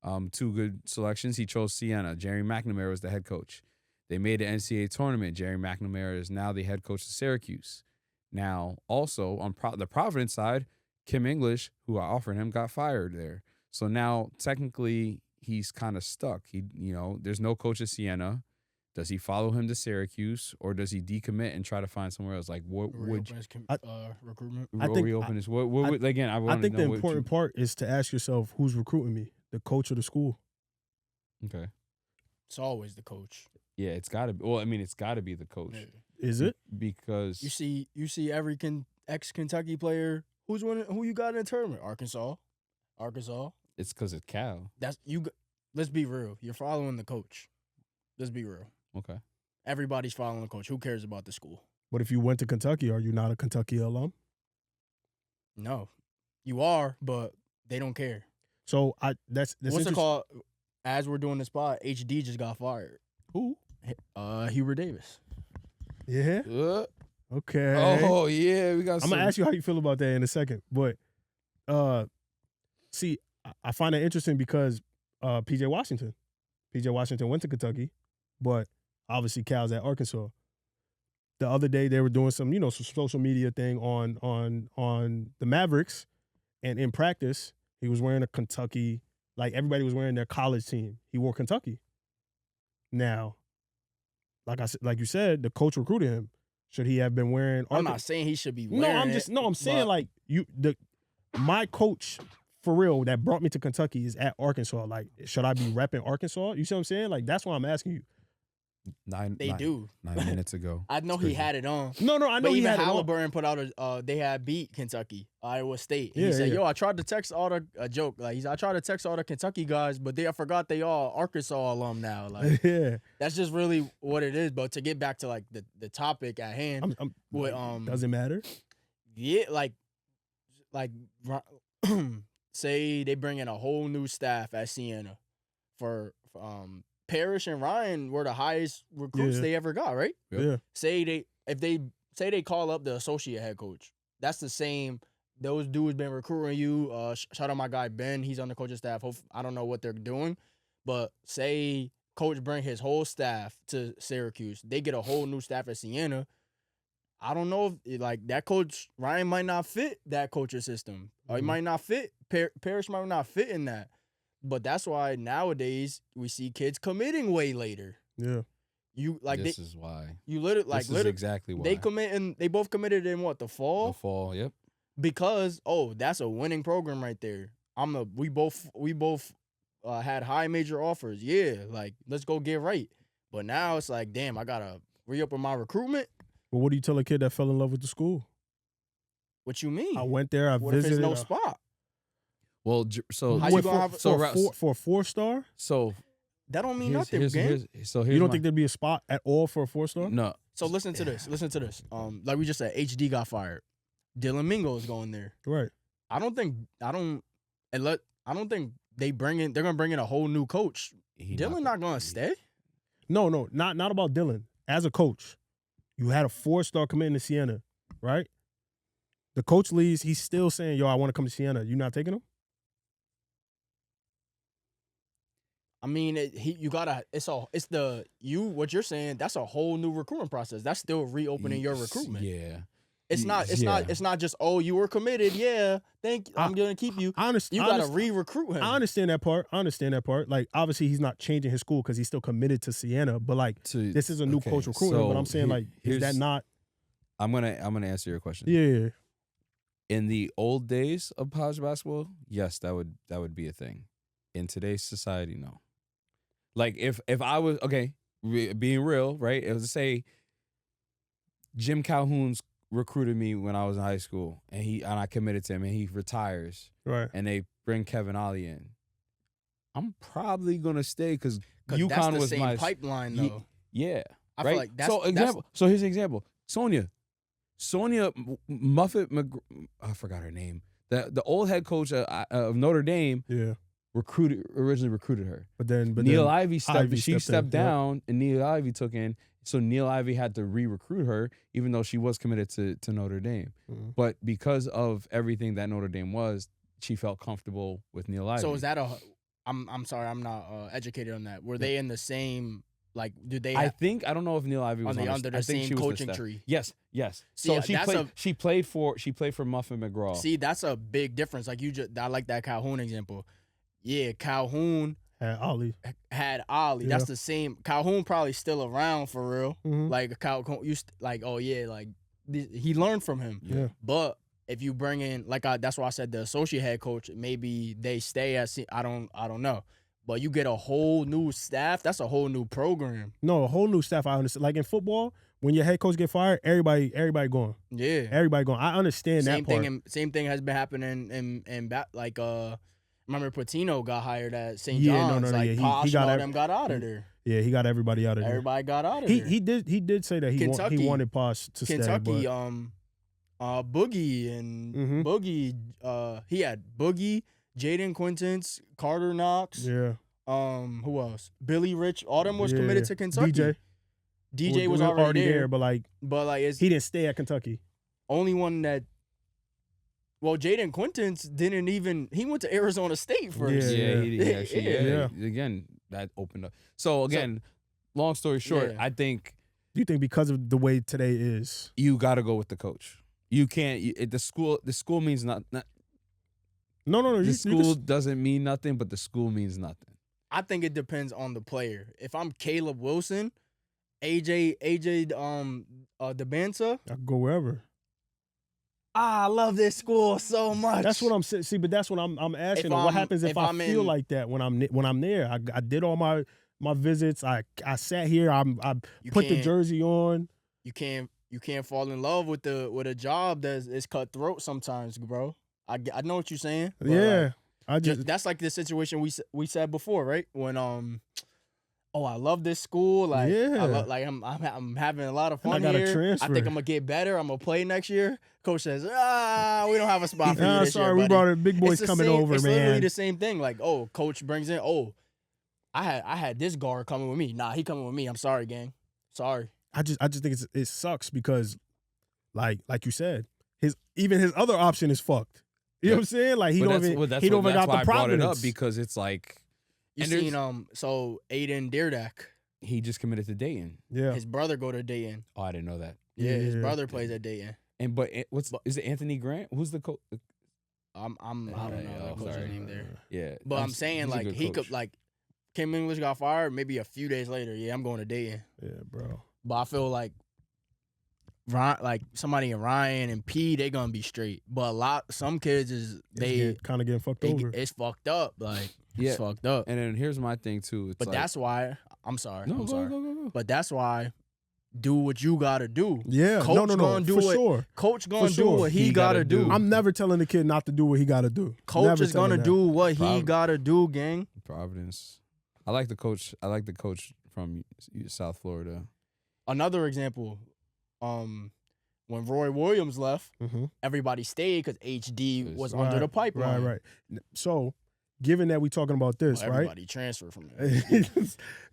C: 2 good selections. He chose Siena. Jerry McNamara was the head coach. They made the NCAA tournament. Jerry McNamara is now the head coach of Syracuse. Now, also on the Providence side, Kim English, who I offered him, got fired there. So now technically he's kind of stuck. There's no coach at Siena. Does he follow him to Syracuse, or does he decommit and try to find somewhere else? Like, what would
D: recruitment?
A: I think
C: reopen this? Again,
A: I think the important part is to ask yourself, who's recruiting me, the coach or the school?
C: Okay.
D: It's always the coach.
C: Yeah, it's got to be. Well, I mean, it's got to be the coach.
D: Yeah.
A: Is it?
C: Because
D: you see every ex-Kentucky player who's winning, who you got in the tournament? Arkansas.
C: It's because it's Cal.
D: Let's be real. You're following the coach. Let's be real.
C: Okay.
D: Everybody's following the coach. Who cares about the school?
A: But if you went to Kentucky, are you not a Kentucky alum?
D: No, you are, but they don't care.
A: So that's
D: What's it called? as we're doing this pod, HD just got fired.
C: Who?
D: Hubert Davis.
A: Yeah. Okay.
C: Oh yeah, we got.
A: I'm gonna ask you how you feel about that in a second, but see, I find it interesting because PJ Washington went to Kentucky, but obviously Cal's at Arkansas. The other day they were doing some social media thing on the Mavericks, and in practice he was wearing a Kentucky, like everybody was wearing their college team. He wore Kentucky. Now, like you said, the coach recruited him. Should he have been wearing?
D: I'm not saying he should be wearing
A: I'm saying like my coach for real that brought me to Kentucky is at Arkansas. Like, should I be repping Arkansas? You see what I'm saying? Like, that's why I'm asking you.
C: 9 minutes ago.
D: I know he had it on.
A: No, I know
D: but
A: he
D: even
A: had it on.
D: Halliburton put out they had beat Kentucky, Iowa State. And
A: Yeah,
D: he said,
A: yeah.
D: "Yo, I tried to text all the joke. Like, I tried to text all the Kentucky guys, but I forgot they all Arkansas alum now. Like,
A: Yeah.
D: that's just really what it is. But to get back to like the topic at hand, with
A: doesn't matter.
D: yeah, like say they bring in a whole new staff at Siena for Parrish and Ryan were the highest recruits
A: Yeah.
D: they ever got, right?
C: Yep.
A: Yeah.
D: If they call up the associate head coach, that's the same. Those dudes been recruiting you. Shout out my guy Ben. He's on the coaching staff. I don't know what they're doing, but say coach bring his whole staff to Syracuse, they get a whole new staff at Siena. I don't know if like that coach Ryan might not fit that coaching system. Or he might not fit. Parrish might not fit in that. But that's why nowadays we see kids committing way later.
A: Yeah.
C: This is why.
D: You literally
C: This is exactly why.
D: They both committed in what, the fall?
C: The fall, yep.
D: Because that's a winning program right there. We both had high major offers. Yeah, like let's go get right. But now it's like, damn, I gotta re-up on my recruitment.
A: But what do you tell a kid that fell in love with the school?
D: What you mean?
A: I went there. I
D: what if
A: visited.
D: there's no spot?
C: Well, so
D: How you gonna have
A: for a 4-star?
C: So
D: That don't mean
C: here's,
D: nothing,
C: here's,
D: gang.
C: here's, so
A: You
C: here's
A: don't
C: my-
A: think there'd be a spot at all for a 4-star?
C: No.
D: So listen to this. Like we just said, HD got fired. Dylan Mingo is going there.
A: Right.
D: I don't think they're gonna bring in a whole new coach. Dylan not gonna stay.
A: No, not about Dylan. As a coach, you had a 4-star commit into Siena, right? The coach leaves. He's still saying, "Yo, I want to come to Siena." You not taking him?
D: I mean, what you're saying, that's a whole new recruitment process. That's still reopening your recruitment.
C: Yeah.
D: It's not just, oh, you were committed. Yeah. I'm going to keep you.
A: I understand.
D: You got to re-recruit him.
A: I understand that part. Like, obviously, he's not changing his school because he's still committed to Siena. But like, this is a new coach recruiting. But I'm saying, like, is that not?
C: I'm gonna answer your question.
A: Yeah.
C: In the old days of college basketball, yes, that would be a thing. In today's society, no. Like if I was being real, right? It was to say Jim Calhoun's recruited me when I was in high school, and I committed to him, and he retires,
A: Right.
C: and they bring Kevin Ollie in. I'm probably gonna stay because
D: that's
C: UConn
D: the
C: was
D: same
C: my
D: pipeline, though.
C: Yeah,
D: I
C: right.
D: feel like that's
C: example. So here's an example. Sonia Muffet, I forgot her name. The old head coach of Notre Dame.
A: Yeah.
C: Originally recruited her.
A: But then
C: Neil Ivey
A: stepped
C: stepped
A: in,
C: down, and Neil Ivey took in. So Neil Ivey had to re-recruit her, even though she was committed to Notre Dame.
A: Mhm.
C: But because of everything that Notre Dame was, she felt comfortable with Neil Ivey.
D: So is that I'm sorry, I'm not educated on that. Were they in the same, like, did they
C: I don't know if Neil Ivey was
D: under the
C: I think
D: same
C: she was
D: coaching
C: the staff.
D: tree?
C: Yes.
D: See,
C: So
D: that's
C: she played for Muffin McGraw.
D: See, that's a big difference. Like I like that Calhoun example. Yeah, Calhoun
A: had Ollie.
D: had Ollie.
A: Yeah.
D: That's the same. Calhoun probably still around for real.
A: Mhm.
D: Like Calhoun used he learned from him.
A: Yeah.
D: But if you bring in that's why I said the associate head coach, maybe they stay at. I don't know. But you get a whole new staff. That's a whole new program.
A: No, a whole new staff. I understand. Like in football, when your head coach get fired, everybody going.
D: Yeah.
A: Everybody going. I understand that part.
D: Same thing has been happening in remember Patino got hired at St.
A: Yeah,
D: John's.
A: no,
D: like
A: yeah,
D: Posh
A: he got
D: and all
A: every-
D: them got out of there.
A: Yeah, he got everybody out of there.
D: Everybody got out of there.
A: He did say that he
D: Kentucky-
A: wanted Posh to
D: Kentucky,
A: stay. But
D: Boogie and
A: Mhm.
D: Boogie. He had Boogie, Jaden Quintance, Carter Knox.
A: yeah,
D: Who else? Billy Rich. All them was
A: Yeah,
D: committed to Kentucky. DJ was already there,
A: but
D: it's
A: he didn't stay at Kentucky.
D: only one that. Well, Jaden Quintons didn't even. He went to Arizona State first.
C: Yeah, he actually.
A: Yeah.
C: Again, that opened up. So again, long story short,
D: Yeah.
C: I think
A: Do you think because of the way today is?
C: you got to go with the coach. You can't. The school means not.
A: No.
C: The school doesn't mean nothing, but the school means nothing.
D: I think it depends on the player. If I'm Caleb Wilson, AJ DeBanza,
A: I could go wherever.
D: I love this school so much.
A: That's what I'm saying. See, but that's what I'm asking. What happens if I feel like that when I'm there? I did all my visits. I sat here. I put the jersey on.
D: You can't fall in love with a job that's cutthroat sometimes, bro. I know what you're saying.
A: Yeah,
D: that's like the situation we said before, right? When I love this school. Like,
A: yeah.
D: I'm having a lot of fun
A: I gotta
D: here.
A: transfer.
D: I think I'm gonna get better. I'm gonna play next year. Coach says, we don't have a spot for you this
A: sorry,
D: year,
A: we
D: buddy.
A: brought it. Big boys coming over,
D: it's
A: man.
D: It's literally the same thing. Like, coach brings in, I had this guard coming with me. Nah, he coming with me. I'm sorry, gang. Sorry.
A: I just think it sucks because, like you said, his other option is fucked. You know what I'm saying? Like he don't even got the Providence.
C: Up because it's like
D: you seen so Aiden Deerdak.
C: He just committed to Dayton.
A: Yeah,
D: his brother go to Dayton.
C: Oh, I didn't know that.
D: Yeah, his brother plays at Dayton.
C: And is it Anthony Grant? Who's the coach?
D: I don't know that coach's name there.
C: Yeah,
D: but I'm saying like he could like Kim English got fired maybe a few days later. Yeah, I'm going to Dayton.
A: Yeah, bro.
D: But I feel like somebody in Ryan and P, they gonna be straight. But some kids
A: kind of getting fucked over.
D: It's fucked up. Like
C: yeah.
D: it's fucked up.
C: And then here's my thing too.
D: But that's why I'm sorry.
C: No,
D: I'm sorry.
C: Go.
D: But that's why do what you gotta do.
A: Yeah,
D: Coach
A: no,
D: gonna do
A: for
D: it.
A: sure.
D: Coach gonna
A: For
D: do
A: sure.
D: what he gotta do.
A: I'm never telling the kid not to do what he gotta do.
D: Coach
A: Never
D: is gonna
A: telling
D: do what he gotta do, gang.
C: Providence. I like the coach from South Florida.
D: Another example, when Roy Williams left, everybody stayed because HD was under the pipeline.
A: Right. So, given that we talking about this,
D: everybody transferred from there.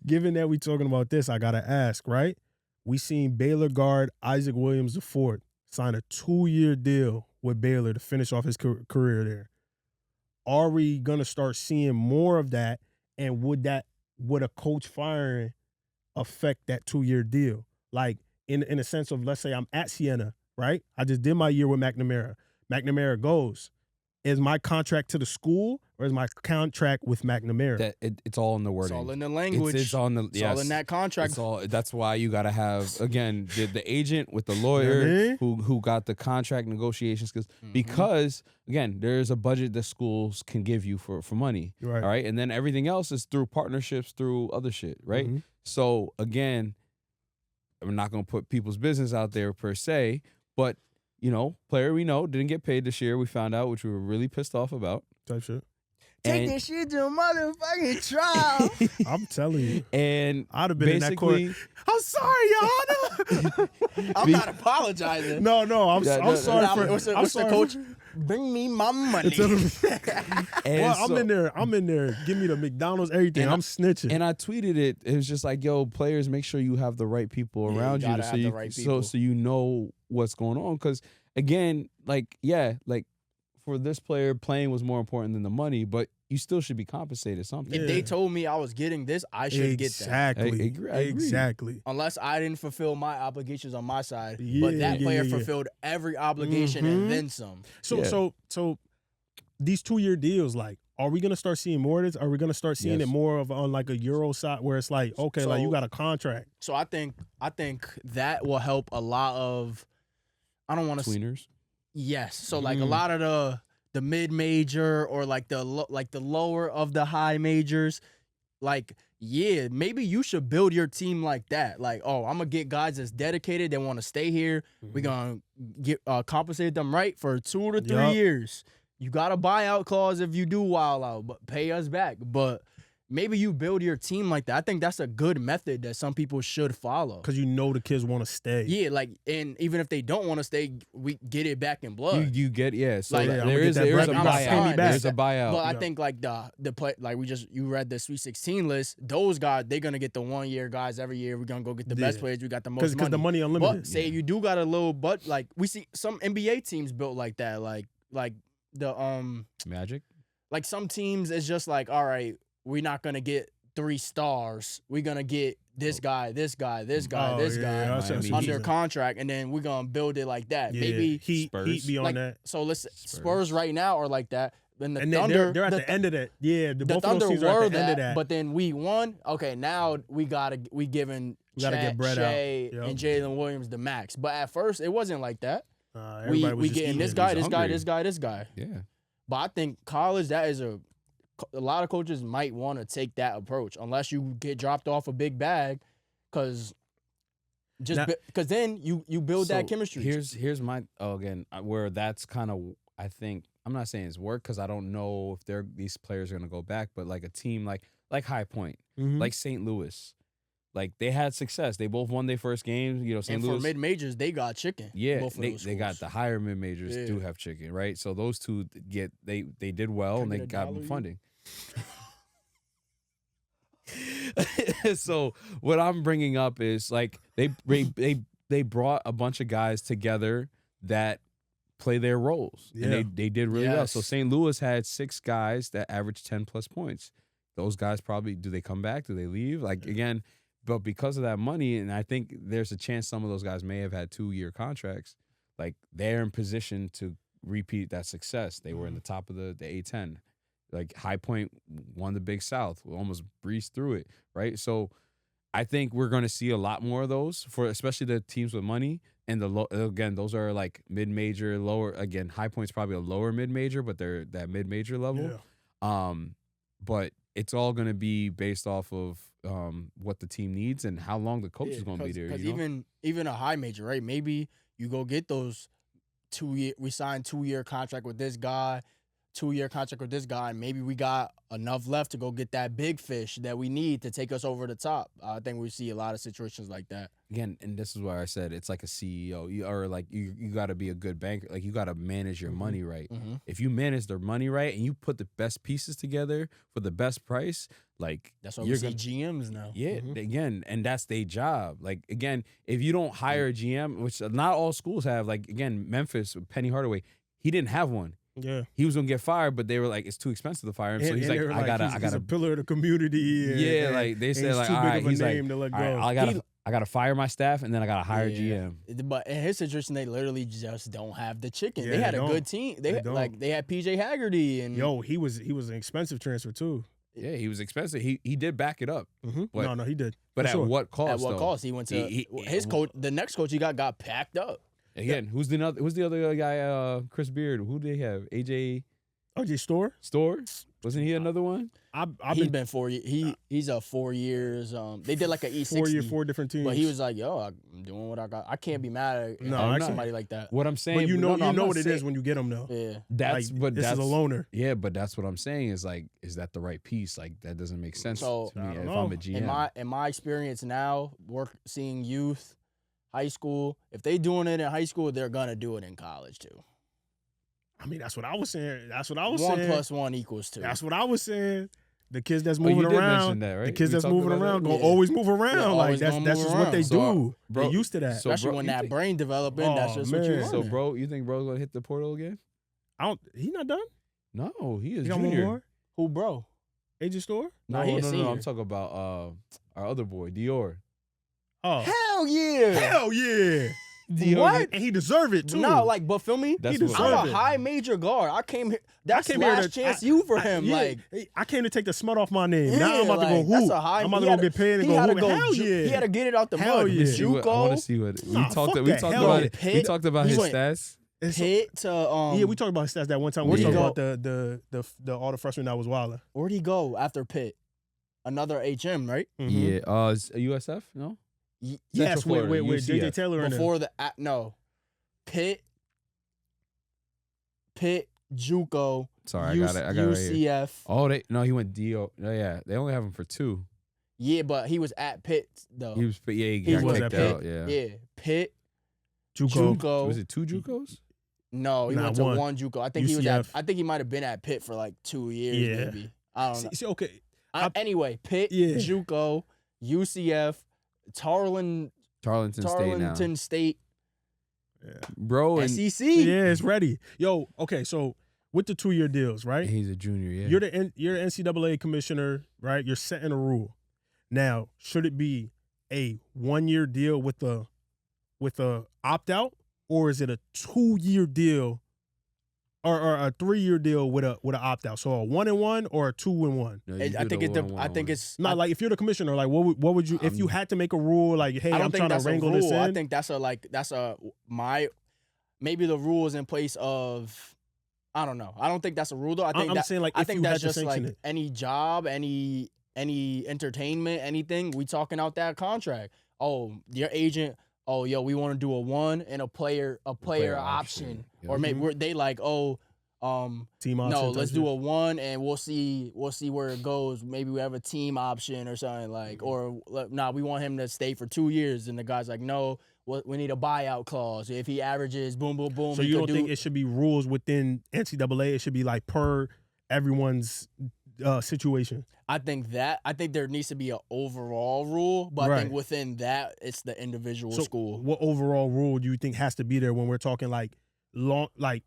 A: Given that we talking about this, I gotta ask, right? We seen Baylor guard Isaac Williams IV sign a 2-year deal with Baylor to finish off his career there. Are we gonna start seeing more of that? And would a coach firing affect that 2-year deal? Like in a sense of, let's say I'm at Siena, right? I just did my year with McNamara. McNamara goes, is my contract to the school or is my contract with McNamara?
C: It's all in the wording.
D: It's all in the language.
C: It's all in that contract. That's why you got to have, again, the agent with the lawyer who got the contract negotiation skills. Because, again, there's a budget that schools can give you for money.
A: Right.
C: All right. And then everything else is through partnerships, through other shit. Right. So, again, I'm not going to put people's business out there per se, but, player we know didn't get paid this year. We found out, which we were really pissed off about.
A: Type shit.
D: Take this shit to a motherfucking trial.
A: I'm telling you.
C: And
A: I'd have been in that court. I'm sorry, Your Honor.
D: I'm not apologizing.
A: No, I'm sorry for.
D: What's the coach? Bring me my money.
A: I'm in there. Give me the McDonald's, everything. I'm snitching.
C: And I tweeted it. It was just like, yo, players, make sure you have the right people around you, so you know what's going on. Because again, for this player, playing was more important than the money, but you still should be compensated something.
D: If they told me I was getting this, I should get that.
A: I agree. Exactly.
D: Unless I didn't fulfill my obligations on my side, but that player fulfilled every obligation and then some.
A: So these 2-year deals, like, are we gonna start seeing more of this? Are we gonna start seeing it more of on like a Euro side where it's like, okay, like you got a contract?
D: So I think that will help a lot of. I don't want to
C: tweeners.
D: Yes. So like a lot of the mid-major or like the lower of the high majors, like, yeah, maybe you should build your team like that. Like, I'm going to get guys that's dedicated, they want to stay here. We're going to get compensate them right for 2 to 3 years. You got a buyout clause if you do wild out, but pay us back. But maybe you build your team like that. I think that's a good method that some people should follow.
A: Because you know the kids want to stay.
D: Yeah, like, and even if they don't want to stay, we get it back in blood.
C: You get so
D: Like,
C: there is a buyout. There's a buyout.
D: But I think like the play, like you read the Sweet 16 list. Those guys, they're gonna get the 1 year guys every year. We're gonna go get the best players. We got the most money.
A: Because the money unlimited.
D: But say you do got a little, but like we see some NBA teams built like that. Like the
C: Magic.
D: Like some teams, it's just like, all right, we're not gonna get 3 stars. We're gonna get this guy, this guy, this guy, this guy under contract, and then we're gonna build it like that.
A: Yeah.
D: Maybe
A: Heat be on
D: like,
A: that.
D: So let's Spurs right now are like that. Then the
A: And
D: Thunder,
A: they're at the end of that. Yeah,
D: the
A: both
D: Thunder
A: of those teams are
D: were
A: at the end of that.
D: But then we won. Okay, now we giving
A: get bread
D: Shea
A: out. Yep.
D: and Jalen Williams the max. But at first it wasn't like that.
A: Everybody was
D: We
A: just
D: getting
A: eating.
D: this guy,
C: He was
D: this guy,
C: hungry.
D: this guy, this guy.
C: Yeah.
D: But I think college, that is a lot of coaches might want to take that approach unless you get dropped off a big bag, because then you build that chemistry.
C: Here's my where that's kind of, I think, I'm not saying it's work because I don't know if these players are gonna go back, but like a team like High Point, like St. Louis, like they had success. They both won their first game. You know, St.
D: And
C: Louis
D: for mid majors, they got chicken.
C: Yeah,
D: both of those
C: they got
D: schools.
C: the higher mid majors do have chicken, right? So those two they did well and they got funding. So what I'm bringing up is like they brought a bunch of guys together that play their roles, and they did really well. So St. Louis had 6 guys that averaged 10 plus points. Those guys probably, do they come back? Do they leave? Like again, but because of that money, and I think there's a chance some of those guys may have had 2-year contracts. Like they're in position to repeat that success. They were in the top of the A10. Like High Point won the Big South, we almost breezed through it, right? So I think we're going to see a lot more of those for especially the teams with money. And again, those are like mid-major, lower. Again, High Point's probably a lower mid-major, but they're that mid-major level.
A: Yeah.
C: But it's all going to be based off of what the team needs and how long the coach is going to be there.
D: Because
C: you know?
D: even a high major, right? Maybe you go get those 2-year. We signed 2-year contract with this guy, 2-year contract with this guy, and maybe we got enough left to go get that big fish that we need to take us over the top. I think we see a lot of situations like that.
C: Again, and this is why I said it's like a CEO. You got to be a good banker. Like you got to manage your money right. If you manage their money right and you put the best pieces together for the best price, like
D: that's why we see GMs now.
C: Yeah, again, and that's their job. Like again, if you don't hire a GM, which not all schools have, like again, Memphis, Penny Hardaway, he didn't have one.
A: Yeah,
C: he was gonna get fired, but they were like, it's too expensive to fire him. So he's like, I gotta,
A: he's a pillar of the community.
C: Yeah, like they said, like, all right, he's like, I gotta fire my staff, and then I gotta hire a GM.
D: But in his situation, they literally just don't have the chicken.
A: Yeah,
D: they had a
A: don't.
D: good team. They had PJ Haggerty and
A: he was an expensive transfer too.
C: Yeah, he was expensive. He did back it up.
A: No, he did.
C: But at what cost?
D: At what cost? He went to his coach. The next coach he got packed up.
C: Again, who's the other guy? Chris Beard. Who do they have? AJ
A: Store?
C: Wasn't he another one?
D: He's been 4 years. He's a 4 years. They did like an E60.
A: 4 different teams.
D: But he was like, yo, I'm doing what I got. I can't be mad at somebody like that.
C: What I'm saying,
A: but you know what it is when you get them though.
D: Yeah,
C: this is
A: a loner.
C: Yeah, but that's what I'm saying is like, is that the right piece? Like that doesn't make sense to me if I'm a GM.
D: In my experience now, seeing youth, high school, if they doing it in high school, they're gonna do it in college too.
A: I mean, that's what I was saying.
D: 1 + 1 = 2.
A: That's what I was saying. The kids that's moving around,
C: that, right?
A: the kids that's moving around gonna always move around.
D: Yeah,
A: like that's just what they do. They're used to that.
D: Especially when that brain developing. That's just what you want.
C: So, bro, you think bro's gonna hit the portal again?
A: He not done.
C: No, he is
A: He got
C: junior.
A: one more?
D: Who, bro?
A: AJ Store?
C: No, I'm talking about our other boy, Dior.
A: Oh,
D: hell yeah!
A: Hell yeah!
C: Dior,
D: what?
A: And he deserve it too.
D: No, but feel me.
C: That's
D: I'm a high major guard. I came here. That's last chance for him.
A: I came to take the smut off my name.
D: Yeah,
A: now I'm about to go hoop.
D: That's a high.
A: I'm about to go get paid and go hoop. Hell yeah!
D: He had to get it out the
A: Hell
D: mud.
A: yeah.
D: JUCO.
C: I want to see what we talked about it. We talked about his stats.
D: Pitt to
A: we talked about his stats that one time. We talked about the all the freshmen that was wilding.
D: Where'd he go after Pitt? Another HM, right?
C: Yeah. USF? No.
A: Yes, with JJ Taylor
D: before Pitt, JUCO,
C: Sorry, I got it right here.
D: UCF.
C: Oh, he went DO. Oh, yeah, they only have him for 2.
D: Yeah, but he was at Pitt though.
C: He got
A: was
C: kicked
A: at Pitt.
C: out. Yeah.
D: Yeah, Pitt.
A: JUCO.
C: Was it 2 JUCOs?
D: No, he went to one JUCO. I think he was
A: UCF.
D: I think he might have been at Pitt for like 2 years, maybe. I don't know.
A: See, okay.
D: Anyway, Pitt, JUCO, UCF, Tarleton State,
C: Bro, and
D: SEC.
A: Yeah, it's ready. Yo, okay, so with the 2-year deals, right?
C: he's a junior. Yeah.
A: You're the NCAA commissioner, right? You're setting a rule. Now, should it be a 1-year deal with a opt out, or is it a 2-year deal, or a 3-year deal with an opt out? So a 1-and-1 or a 2-and-1?
C: No,
D: I think it's
A: Not like if you're the commissioner, like what would you if you had to make a rule like, hey, I'm trying to wrangle this in?
D: I think that's maybe the rule is in place of. I don't know. I don't think that's a rule though.
A: I'm saying like if you had to sanction it.
D: Any job, any entertainment, anything. We talking out that contract. Oh, your agent. Oh, yo, we want to do a 1 and a player option.
C: Yeah.
D: Or maybe they like, team option. No, let's do a 1 and we'll see where it goes. Maybe we have a team option or something like, or we want him to stay for 2 years. And the guy's like, no, we need a buyout clause. If he averages, boom, boom, boom.
A: So you don't think it should be rules within NCAA? It should be like per everyone's situation.
D: I think there needs to be an overall rule, but I think within that, it's the individual school.
A: What overall rule do you think has to be there when we're talking like long, like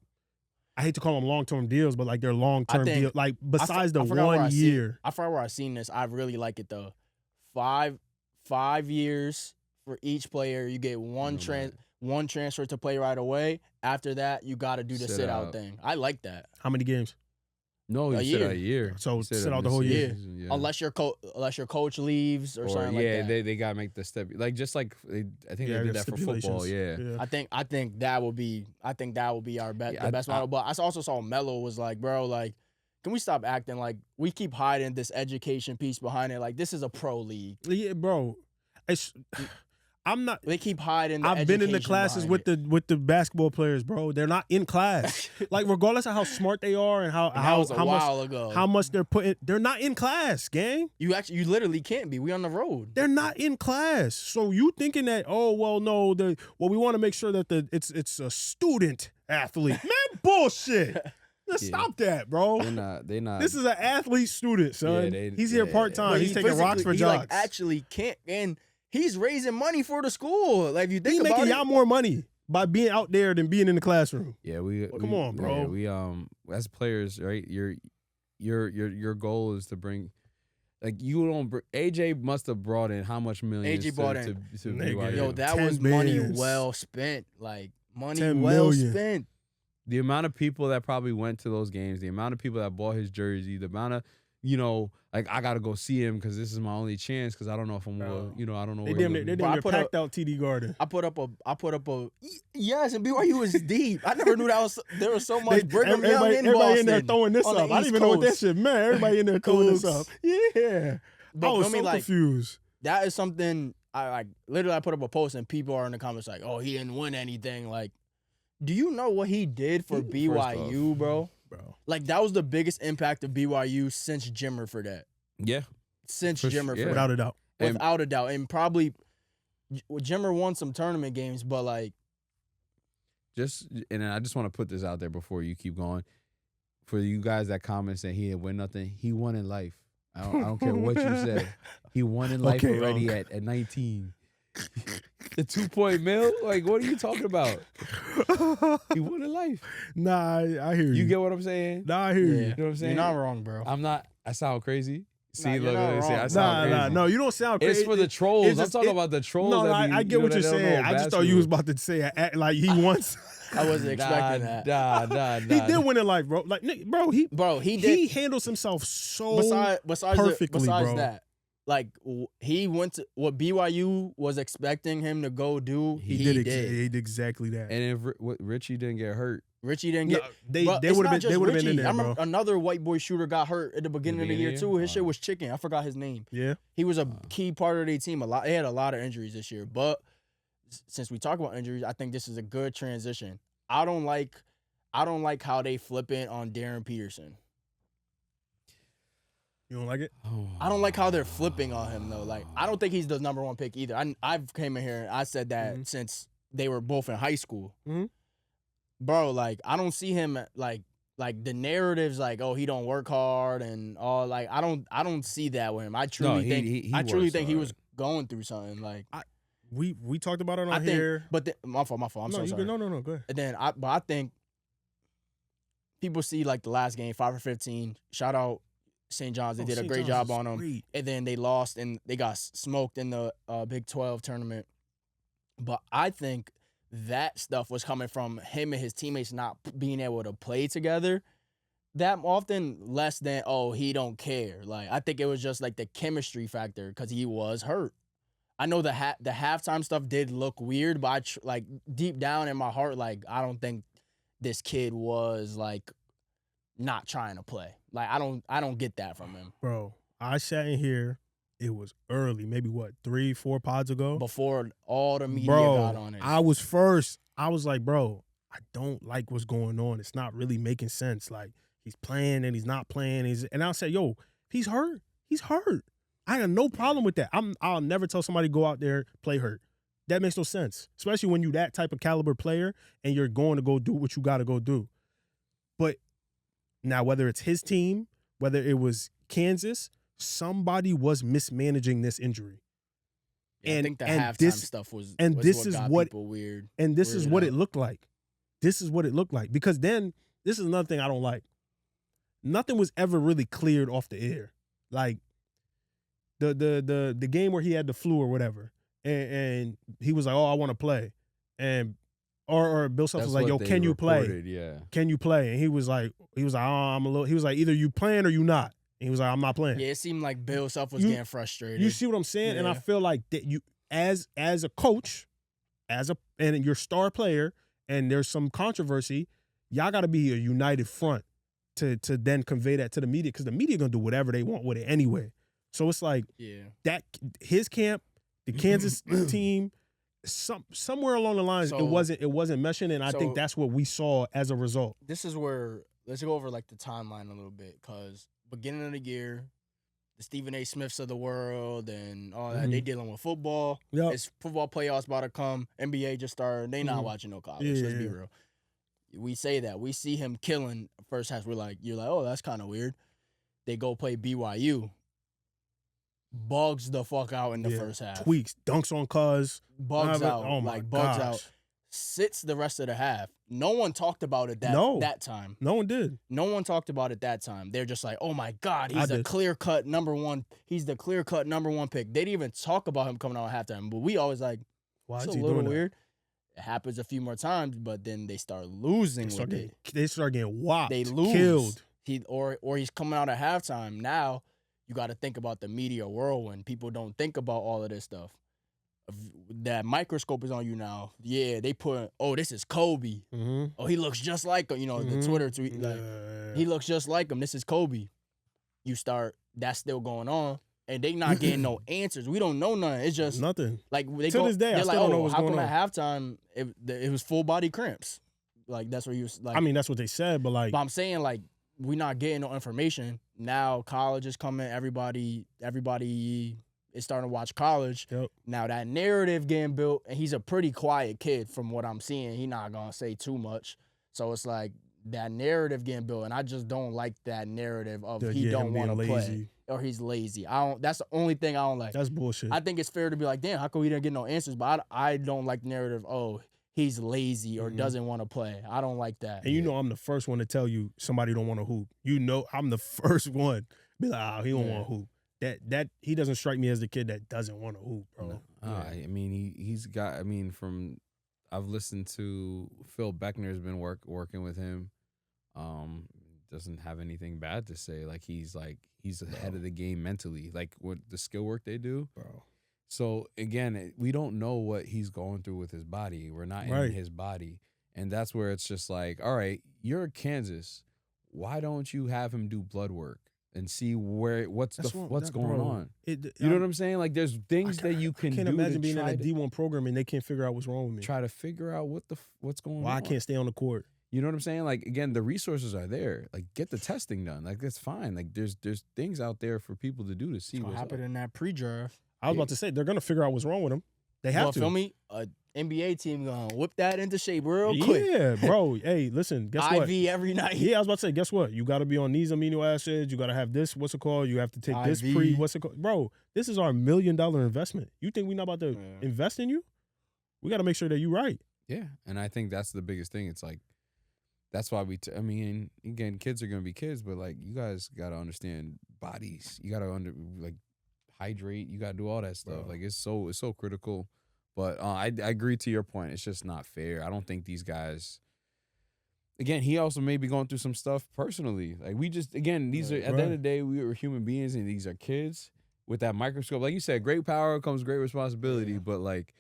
A: I hate to call them long-term deals, but like they're long-term deals, like besides the 1 year.
D: I forgot where I seen this. I really like it though. 5 years for each player. You get one transfer to play right away. After that, you got to do the sit out thing. I like that.
A: How many games?
C: No, you sit out a year.
A: So sit out the whole year.
C: Yeah.
D: Unless your coach leaves or something like that.
C: Yeah, they gotta make the step. Like just like I think they did that for football. Yeah.
D: I think that will be our the best model. But I also saw Melo was like, bro, like, can we stop acting like we keep hiding this education piece behind it? Like this is a pro league.
A: Yeah, bro. I'm not.
D: They keep hiding.
A: I've been in the classes with the basketball players, bro. They're not in class. Like regardless of how smart they are and how much they're putting, they're not in class, gang.
D: You literally can't be. We on the road.
A: They're not in class. So you thinking that? Oh well, no. We want to make sure that it's a student athlete. Man, bullshit. Stop that, bro.
C: They're not.
A: This is an athlete student, son. He's here part time. He's taking rocks for jocks.
D: Like actually can't and. He's raising money for the school. Like if you think about it,
A: he's making y'all more money by being out there than being in the classroom.
C: Yeah,
A: come on, bro.
C: Yeah, we as players, right? Your goal is to bring, like you don't. AJ must have brought in how much millions?
D: AJ brought in.
C: To BYU.
D: Yo, that was money well spent. Like money well
A: million.
D: spent.
C: The amount of people that probably went to those games, the amount of people that bought his jersey, the amount of. Like I gotta go see him because this is my only chance. Because I don't know if I'm, I don't know.
A: They packed out TD Garden.
D: I put up a. Yes, and BYU was deep. I never knew there was so much Brigham Young in Boston.
A: Everybody in there throwing this up. I didn't even know what that shit meant. Everybody in there throwing this up. Yeah,
D: but
A: I was so confused.
D: That is something I literally. I put up a post and people are in the comments like, "Oh, he didn't win anything." Like, do you know what he did for BYU, bro? Like that was the biggest impact of BYU since Jimmer for that.
C: Yeah.
D: Since Jimmer for that.
A: Without a doubt.
D: Without a doubt. And probably Jimmer won some tournament games, but like
C: and I just want to put this out there before you keep going. For you guys that comment saying he didn't win nothing, he won in life. I don't care what you said. He won in life already at 19. The 2-point mill? Like, what are you talking about? He won in life.
A: Nah, I hear you.
C: You get what I'm saying?
A: Nah, I hear you.
C: You know what I'm saying?
D: You're not wrong, bro.
C: I'm not. I sound crazy. See,
D: look,
C: I sound crazy.
A: No, you don't sound crazy.
C: It's for the trolls. I'm talking about the trolls.
A: No, I get what you're saying. I just thought you was about to say like he wants.
D: I wasn't expecting that.
C: Nah.
A: He did win in life, bro. Like, bro, he
D: did.
A: He handles himself so perfectly,
D: besides
A: bro.
D: that, like he went to what BYU was expecting him to go do. He did.
A: He did exactly that.
C: And if Richie didn't get hurt,
D: Richie didn't get.
A: They would have been in there,
D: I
A: bro.
D: remember another white boy shooter got hurt at the beginning of the year too. His shit was chicken. I forgot his name.
A: Yeah,
D: he was a key part of their team. They had a lot of injuries this year, but since we talk about injuries, I think this is a good transition. I don't like I don't like how they flipping on Darren Peterson.
A: You don't like it?
D: I don't like how they're flipping on him though. Like I don't think he's the number one pick either. I've came in here and I said that since they were both in high school. Bro, like I don't see him like the narratives like, oh, he don't work hard and all, like I don't see that with him. I truly think he was going through something. Like
A: we talked about it on here.
D: But my fault. I'm so sorry.
A: No, go ahead.
D: And then I think people see like the last game, 5 for 15. Shout out St. John's. They did a great job on them. And then they lost and they got smoked in the Big 12 tournament. But I think that stuff was coming from him and his teammates not being able to play together that often, less than, oh, he don't care. Like, I think it was just like the chemistry factor because he was hurt. I know the halftime stuff did look weird, but like deep down in my heart, like I don't think this kid was like not trying to play. Like I don't get that from him.
A: Bro, I sat in here. It was early, maybe 3-4 pods ago.
D: Before all the media got on it.
A: I was first. I was like, bro, I don't like what's going on. It's not really making sense. Like he's playing and he's not playing. And I'll say, yo, he's hurt. He's hurt. I have no problem with that. I'll never tell somebody go out there, play hurt. That makes no sense, especially when you that type of caliber player and you're going to go do what you got to go do. But now, whether it's his team, whether it was Kansas, somebody was mismanaging this injury.
D: Yeah, I think the halftime stuff was what got people weird.
A: And this is what it looked like. This is what it looked like. Because then, this is another thing I don't like. Nothing was ever really cleared off the air. Like, the game where he had the flu or whatever, and he was like, "Oh, I want to play," and or Bill Self was like, "Yo, can you play?
C: Yeah,
A: can you play?" And he was like, "Oh, I'm a little." He was like, "Either you playing or you not." And he was like, "I'm not playing."
D: Yeah, it seemed like Bill Self was getting frustrated.
A: You see what I'm saying? Yeah. And I feel like that you, as a coach, and your star player, and there's some controversy, y'all got to be a united front to then convey that to the media, because the media gonna do whatever they want with it anyway. So it's like that his camp, the Kansas team, somewhere along the lines, it wasn't meshing, and I think that's what we saw as a result.
D: This is where let's go over like the timeline a little bit, because beginning of the year, the Stephen A. Smiths of the world and all that, they dealing with football. Yep. It's football playoffs about to come. NBA just started. They not watching no college. Let's be real. We say that. We see him killing first half. You're like, oh, that's kind of weird. They go play BYU. Bugs the fuck out in the first half.
A: Tweaks, dunks on cuz.
D: Bugs out.
A: Oh my
D: bugs
A: gosh.
D: out. Sits the rest of the half. No one talked about it that time.
A: No one did.
D: No one talked about it that time. They're just like, oh my God, he's the clear-cut number one. He's the clear-cut number one pick. They didn't even talk about him coming out at halftime. But we always like,
A: why
D: it's
A: is he
D: a little
A: doing
D: weird. It happens a few more times, but then they start losing with it.
A: They start getting whopped.
D: They lose.
A: Killed.
D: Or he's coming out at halftime. Now you got to think about the media whirlwind. People don't think about all of this stuff. That microscope is on you now. Yeah, they put, oh, this is Kobe. Mm-hmm. Oh, he looks just like him. The Twitter tweet, like, he looks just like him. This is Kobe. You start, that's still going on. And they not getting no answers. We don't know nothing. It's just
A: nothing.
D: Like they
A: to this day, I still don't know what's going on.
D: How come at halftime it was full body crimps? Like that's what he was like.
A: I mean, that's what they said, but like.
D: But I'm saying like we not getting no information. Now college is coming. Everybody is starting to watch college.
A: Yep.
D: Now that narrative getting built, and he's a pretty quiet kid from what I'm seeing. He not gonna say too much. So it's like that narrative getting built, and I just don't like that narrative of he don't want to play. Or he's lazy. That's the only thing I don't like.
A: That's bullshit.
D: I think it's fair to be like, damn, how come we didn't get no answers? But I don't like the narrative, oh, he's lazy or doesn't want to play. I don't like that.
A: And you know I'm the first one to tell you somebody don't want to hoop. You know I'm the first one. Be like, oh, he don't want to hoop. That he doesn't strike me as the kid that doesn't want to hoop, bro.
C: No. I mean, he's got, I mean, I've listened to Phil Beckner's been working with him. Doesn't have anything bad to say. Like he's ahead of the game mentally. Like what the skill work they do,
A: bro.
C: So again, we don't know what he's going through with his body. We're not in his body, and that's where it's just like, all right, you're Kansas. Why don't you have him do blood work and see what's going on? You know what I'm saying? Like there's things that you can do.
A: I can't imagine being in a D1 program and they can't figure out what's wrong with me.
C: Try to figure out what's going on.
A: Why I can't stay on the court.
C: You know what I'm saying? Like, again, the resources are there. Like, get the testing done. Like, that's fine. Like, there's things out there for people to do to see
D: It's gonna
C: what's
D: happen
C: up.
D: in that pre-draft.
A: I was about to say they're gonna figure out what's wrong with him. They have to.
D: Feel me? NBA team gonna whip that into shape real quick.
A: Yeah, bro. Hey, listen, guess what?
D: IV every night.
A: Yeah, I was about to say, guess what? You got to be on these amino acids. You got to have this. What's it called? You have to take this
D: IV.
A: what's it called? Bro, this is our $1 million investment. You think we're not about to invest in you? We got to make sure that you're right.
C: Yeah, and I think that's the biggest thing. It's like, that's why I mean, again, kids are going to be kids, but, like, you guys got to understand bodies. You got to, hydrate. You got to do all that stuff.
A: Bro.
C: Like, it's so critical. But I agree to your point. It's just not fair. I don't think these guys. Again, he also may be going through some stuff personally. Like, we just, again, these are, at the end of the day, we are human beings and these are kids with that microscope. Like you said, great power comes great responsibility, but, like,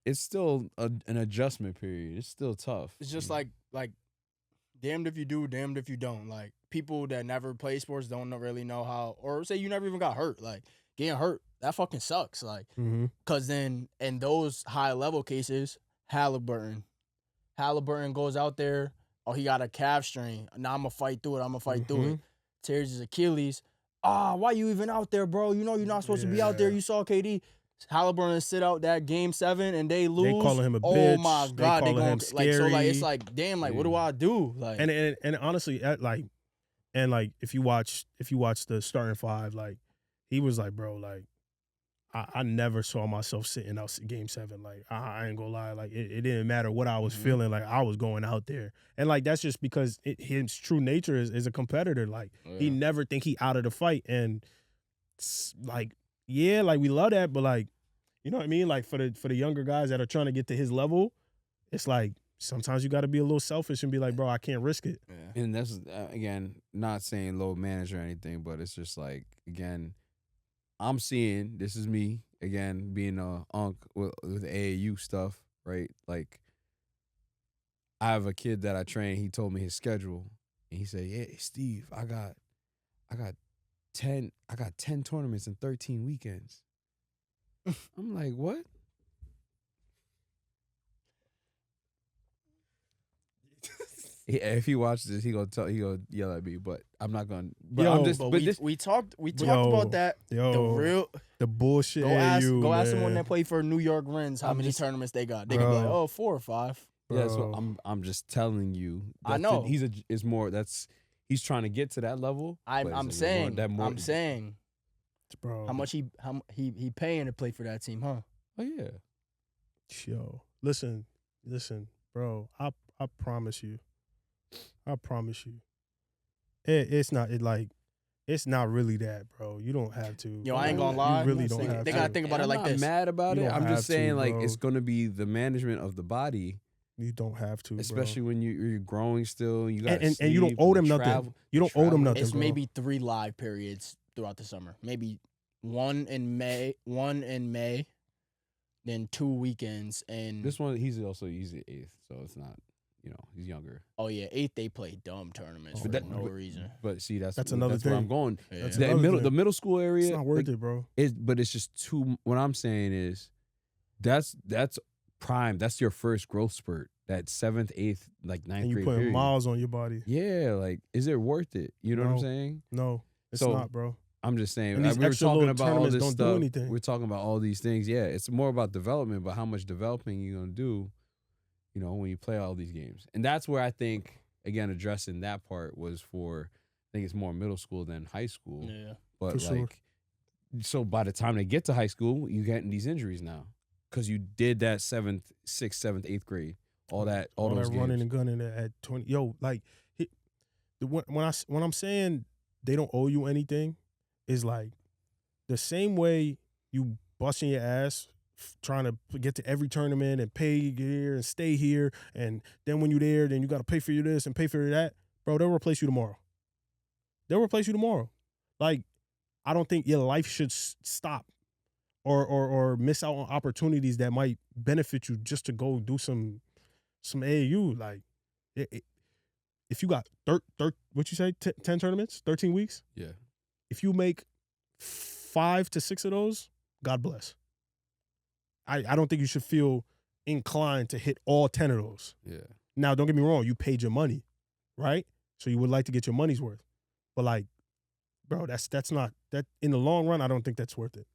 C: it's still an adjustment period. It's still tough.
D: It's just like damned if you do, damned if you don't. Like, people that never play sports don't really know how, or say you never even got hurt. Like, getting hurt, that fucking sucks. Like, because then in those high level cases, Halliburton goes out there. Oh, he got a calf strain. Now I'm gonna fight through it. Tears his Achilles. Why you even out there, bro? You know you're not supposed to be out there. You saw KD. Halliburton sit out that game 7 and they lose.
A: They calling him a
D: Oh
A: bitch.
D: my God,
A: they
D: going
A: him
D: like, so like, it's
A: scary.
D: like, damn, like, what do I do? Like,
A: And honestly, if you watch the starting 5, like, he was like, bro, like, I never saw myself sitting out game 7. Like, I ain't gonna lie, like, it didn't matter what I was feeling, like, I was going out there, and like, that's just because his true nature is a competitor. Like, he never think he out of the fight, and like, yeah, like, we love that, but, like, you know what I mean? Like, for the younger guys that are trying to get to his level, it's like sometimes you got to be a little selfish and be like, bro, I can't risk it.
C: Yeah. And that's, again, not saying low manage or anything, but it's just like, again, I'm seeing, this is me, again, being a unk with AAU stuff, right? Like, I have a kid that I train, he told me his schedule, and he said, yeah, Steve, I got 10 tournaments in 13 weekends. I'm like, what? If he watches this, he gonna yell at me, but I'm not gonna. But
A: Yo,
C: I'm just.
D: but
C: But
D: we talked about that.
A: The bullshit.
D: Go ask
A: man.
D: someone that played for New York Rens how many tournaments they got. They could be like, oh, 4 or 5.
C: Yeah, so I'm just telling you.
D: I know
C: He's trying to get to that level.
D: I'm saying,
A: bro,
D: how much he paying to play for that team, huh?
C: Oh yeah.
A: Yo, listen, bro. I promise you. It's not really that, bro. You don't have to.
D: Yo, I ain't gonna lie.
A: You really don't have to.
D: They gotta think about it like this.
C: I'm not mad about
A: You
C: it.
A: don't
C: I'm
A: have
C: just saying,
A: to,
C: like,
A: bro.
C: it's gonna be the management of the body.
A: You don't have to,
C: especially
A: bro.
C: when you're growing still. You got
A: and you don't owe them nothing. You don't owe them nothing.
D: It's
A: bro.
D: maybe 3 live periods throughout the summer. Maybe one in May, then 2 weekends. And
C: this one, he's the 8th, so it's not. He's younger.
D: Oh yeah, 8th they play dumb tournaments for no reason.
C: But see, that's
A: another thing.
C: Where I'm going.
D: Yeah.
C: The middle school area.
A: It's not worth it, bro.
C: But it's just too. What I'm saying is, that's prime. That's your first growth spurt. That 7th, 8th, like 9th
A: And you
C: grade
A: putting
C: period.
A: miles on your body.
C: Yeah, like, is it worth it? You know what I'm saying?
A: No, it's
C: So,
A: not, bro.
C: I'm just saying.
A: And these
C: We were
A: extra
C: talking
A: little
C: about all
A: tournaments
C: this
A: don't do
C: stuff.
A: anything.
C: We're talking about all these things. Yeah, it's more about development, but how much developing you're gonna do, when you play all these games. And that's where I think, again, addressing that part was for. I think it's more middle school than high school.
D: Yeah,
C: but
A: for sure.
C: so by the time they get to high school, you getting these injuries now because you did that 7th, 6th, 7th, 8th grade. All those
A: that running
C: games.
A: and gunning at 20. Yo, like, when I'm saying they don't owe you anything, is like the same way you busting your ass trying to get to every tournament and pay here and stay here, and then when you're there, then you got to pay for your this and pay for that. Bro, they'll replace you tomorrow. Like, I don't think your life should stop or miss out on opportunities that might benefit you just to go do some AAU. Like, if you got what you say, 10 tournaments, 13 weeks?
C: Yeah.
A: If you make 5 to 6 of those, God bless. I don't think you should feel inclined to hit all 10 of those.
C: Yeah.
A: Now, don't get me wrong, you paid your money, right? So you would like to get your money's worth. But like, bro, that's not that in the long run, I don't think that's worth it.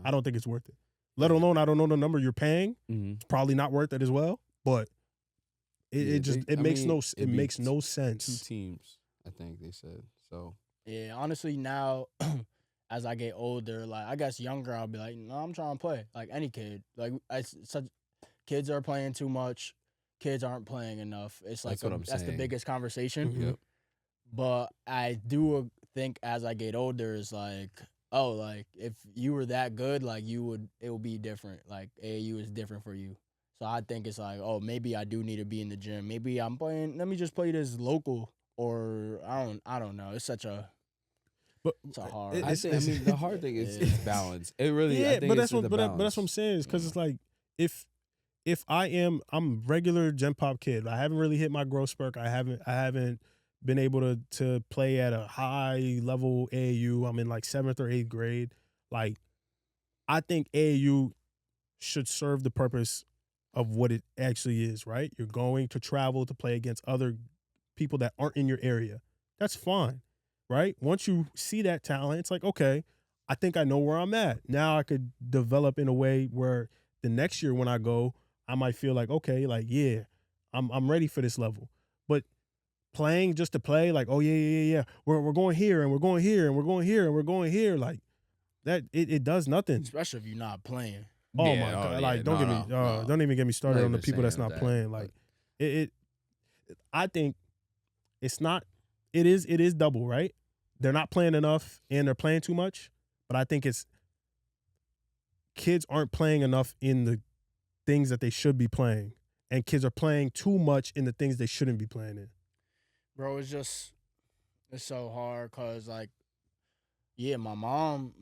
A: I don't think it's worth it. Let alone, I don't know the number you're paying.
C: Mm-hmm.
A: It's probably not worth it as well. But it makes no sense.
C: 2 teams, I think they said. So
D: Yeah, honestly, now as I get older, like I guess younger, I'll be like, no, I'm trying to play. Like any kid, like kids are playing too much. Kids aren't playing enough. It's like that's the biggest conversation.
A: Mm-hmm.
C: Yep.
D: But I do think as I get older, it's like, oh, like if you were that good, like it would be different. Like AAU is different for you. So I think it's like, oh, maybe I do need to be in the gym. Maybe I'm playing. Let me just play this local, or I don't know. It's such a it's a hard.
C: I mean, the hard thing is balance. It really,
A: yeah.
C: I think
A: But that's what
C: balance.
A: I'm saying is because it's like if I'm regular Gen Pop kid, I haven't really hit my growth spurt. I haven't been able to play at a high level AAU. I'm in like 7th or 8th grade. Like, I think AAU should serve the purpose of what it actually is, right? You're going to travel to play against other people that aren't in your area. That's fine, right? Once you see that talent, it's like, okay, I think I know where I'm at. Now I could develop in a way where the next year when I go, I might feel like, okay, like, yeah, I'm ready for this level. But playing just to play, like, oh yeah, we're going here and we're going here and we're going here and we're going here, like that, it does nothing.
D: Especially if you're not playing.
A: Oh my God! Like, don't even get me started on the people that's not playing. Like, I think it's not. It is double, right? They're not playing enough and they're playing too much. But I think it's kids aren't playing enough in the things that they should be playing, and kids are playing too much in the things they shouldn't be playing in.
D: Bro, it's so hard because like. Yeah, my mom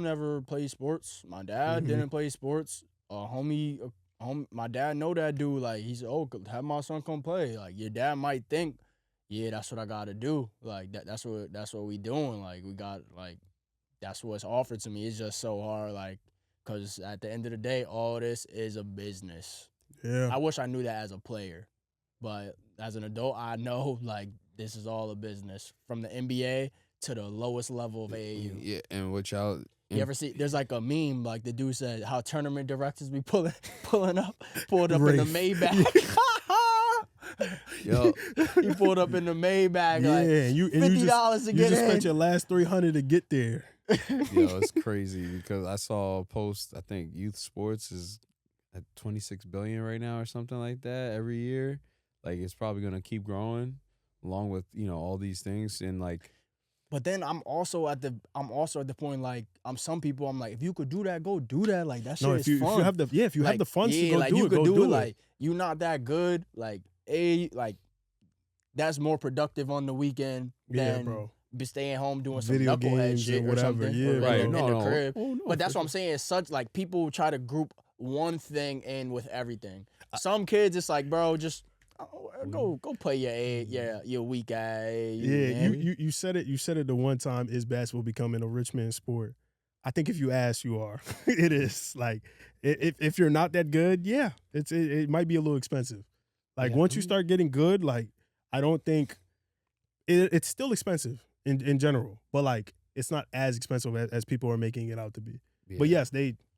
D: never played sports. My dad didn't play sports. My dad know that dude. Like, he said, "Oh, have my son come play." Like, your dad might think, "Yeah, that's what I got to do." Like that's what we doing. Like, we got like that's what's offered to me. It's just so hard. Like, cause at the end of the day, all this is a business.
A: Yeah.
D: I wish I knew that as a player, but as an adult, I know like this is all a business from the NBA to the lowest level of AAU.
C: Yeah, and what y'all...
D: You ever see? There's like a meme, like the dude said, how tournament directors be pulled up in the Maybach.
C: Yo,
D: he pulled up in the Maybach.
A: Yeah,
D: like $50 to get in.
A: You just spent your last $300 to get there.
C: Yo, it's crazy because I saw a post. I think youth sports is at $26 billion right now or something like that every year. Like, it's probably gonna keep growing, along with all these things and like.
D: But then I'm also at the point like some people I'm like, if you could do that, go do that. Like that shit is fun.
A: If you have the funds to go
D: like,
A: do
D: you
A: it,
D: could
A: go
D: do it.
A: it.
D: Like you not that good. Like that's more productive on the weekend than be staying home doing some
A: video
D: knucklehead shit or something.
A: Yeah,
D: right.
A: Bro.
D: In the crib.
A: Oh, no,
D: but that's what I'm saying. It's such like people try to group one thing in with everything. Some kids, it's like, bro, just. Go play your weak ass.
A: You said it. You said it the one time. Is basketball becoming a rich man's sport? I think if you ask, you are. It is. Like if you're not that good, yeah, it might be a little expensive. Like once you start getting good, like I don't think it's still expensive in general, but like it's not as expensive as people are making it out to be. Yeah. But yes,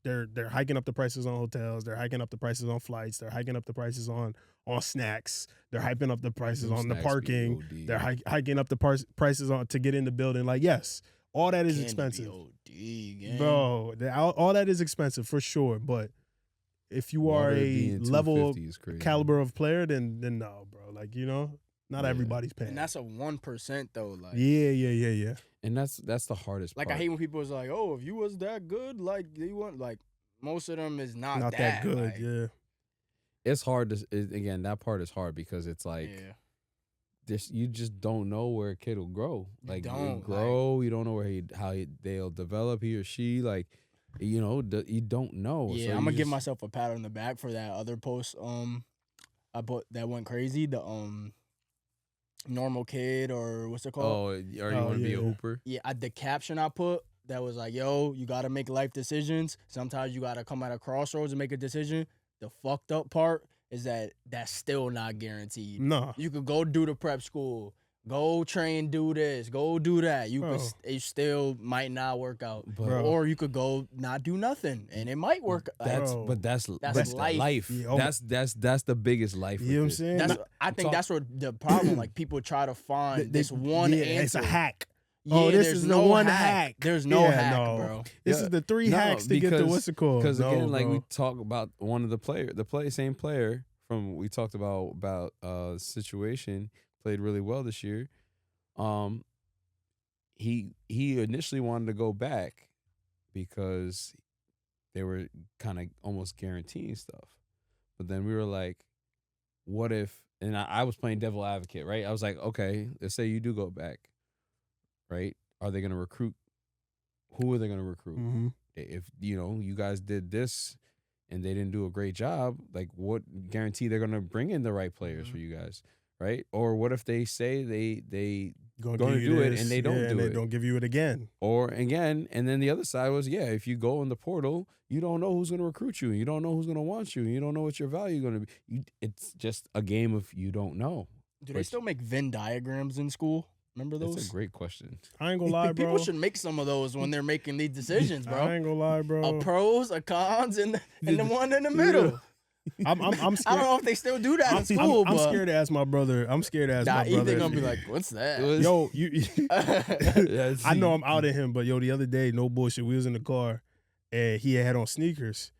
A: they're hiking up the prices on hotels. They're hiking up the prices on flights. They're hiking up the prices on snacks. They're hyping up the prices on the parking. They're hiking up the prices on to get in the building. Like, yes, all that is expensive. Bro, all that is expensive for sure. But if you are a level caliber of player, then no, bro. Like, not everybody's paying.
D: And that's a 1% though. Like
A: yeah.
C: And that's the hardest part.
D: Like, I hate when people is like, oh, if you was that good, like you want, like most of them is not
A: that good.
D: Like,
A: yeah.
C: It's hard again, that part is hard because it's like you just don't know where a kid will grow. Like you don't know where they'll develop, he or she. Like, you don't know.
D: Yeah, so I'm gonna give myself a pat on the back for that other post. I put that went crazy. The normal kid or what's it called?
C: Oh, you want to be a hooper?
D: Yeah, the caption I put that was like, yo, you gotta make life decisions. Sometimes you gotta come at a crossroads and make a decision. The fucked up part is that that's still not guaranteed.
A: Nah.
D: You could go do the prep school, go train, do this, go do that. You
A: Bro.
D: could, it still might not work out,
A: Bro.
D: or you could go not do nothing, and it might work.
C: That's
A: Bro.
C: but that's
D: That's
C: the
D: life.
C: life.
A: Yeah, oh
C: That's the biggest life.
A: You know what I'm
C: with it.
A: saying?
D: That's,
A: Nah,
D: I think that's what the problem. Like people try to find this one
A: yeah,
D: answer.
A: It's a hack.
D: Yeah,
A: this
D: there's
A: is
D: no
A: the one
D: hack.
A: hack.
D: There's no
A: Yeah,
D: hack,
A: no.
D: bro.
A: This
C: Yeah.
A: is the 3
C: No,
A: hacks to get the what's it called?
C: Because again, like
A: bro.
C: we talk about one of the same player from we talked about situation played really well this year. He initially wanted to go back because they were kind of almost guaranteeing stuff, but then we were like, what if? And I was playing devil advocate, right? I was like, okay, let's say you do go back, right? Are they going to recruit? Who are they going to recruit?
A: Mhm.
C: If you guys did this and they didn't do a great job, like what guarantee they're going to bring in the right players for you guys, right? Or what if they say they
A: Gonna
C: gonna
A: give you
C: do it
A: this,
C: and they don't
A: and
C: do
A: they
C: it.
A: don't give you it again.
C: or again, and then the other side was, yeah, if you go in the portal, you don't know who's going to recruit you, and you don't know who's going to want you, and you don't know what your value is going to be. It's just a game of you don't know.
D: Do they still make Venn diagrams in school? Remember those?
C: That's a great question.
A: I ain't gonna lie, bro.
D: People should make some of those when they're making these decisions,
A: I
D: bro.
A: ain't gonna lie, bro.
D: A pros, a cons, and the one in the middle.
A: I'm
D: I
A: scared.
D: don't know if they still do that in school,
A: I'm
D: but
A: scared to ask my brother. I'm scared to ask my brother.
D: Ethan gonna be like, "What's that?"
A: Yo, you.
C: Yeah,
A: I know I'm out of him, but yo, the other day, no bullshit, we was in the car, and he had on sneakers,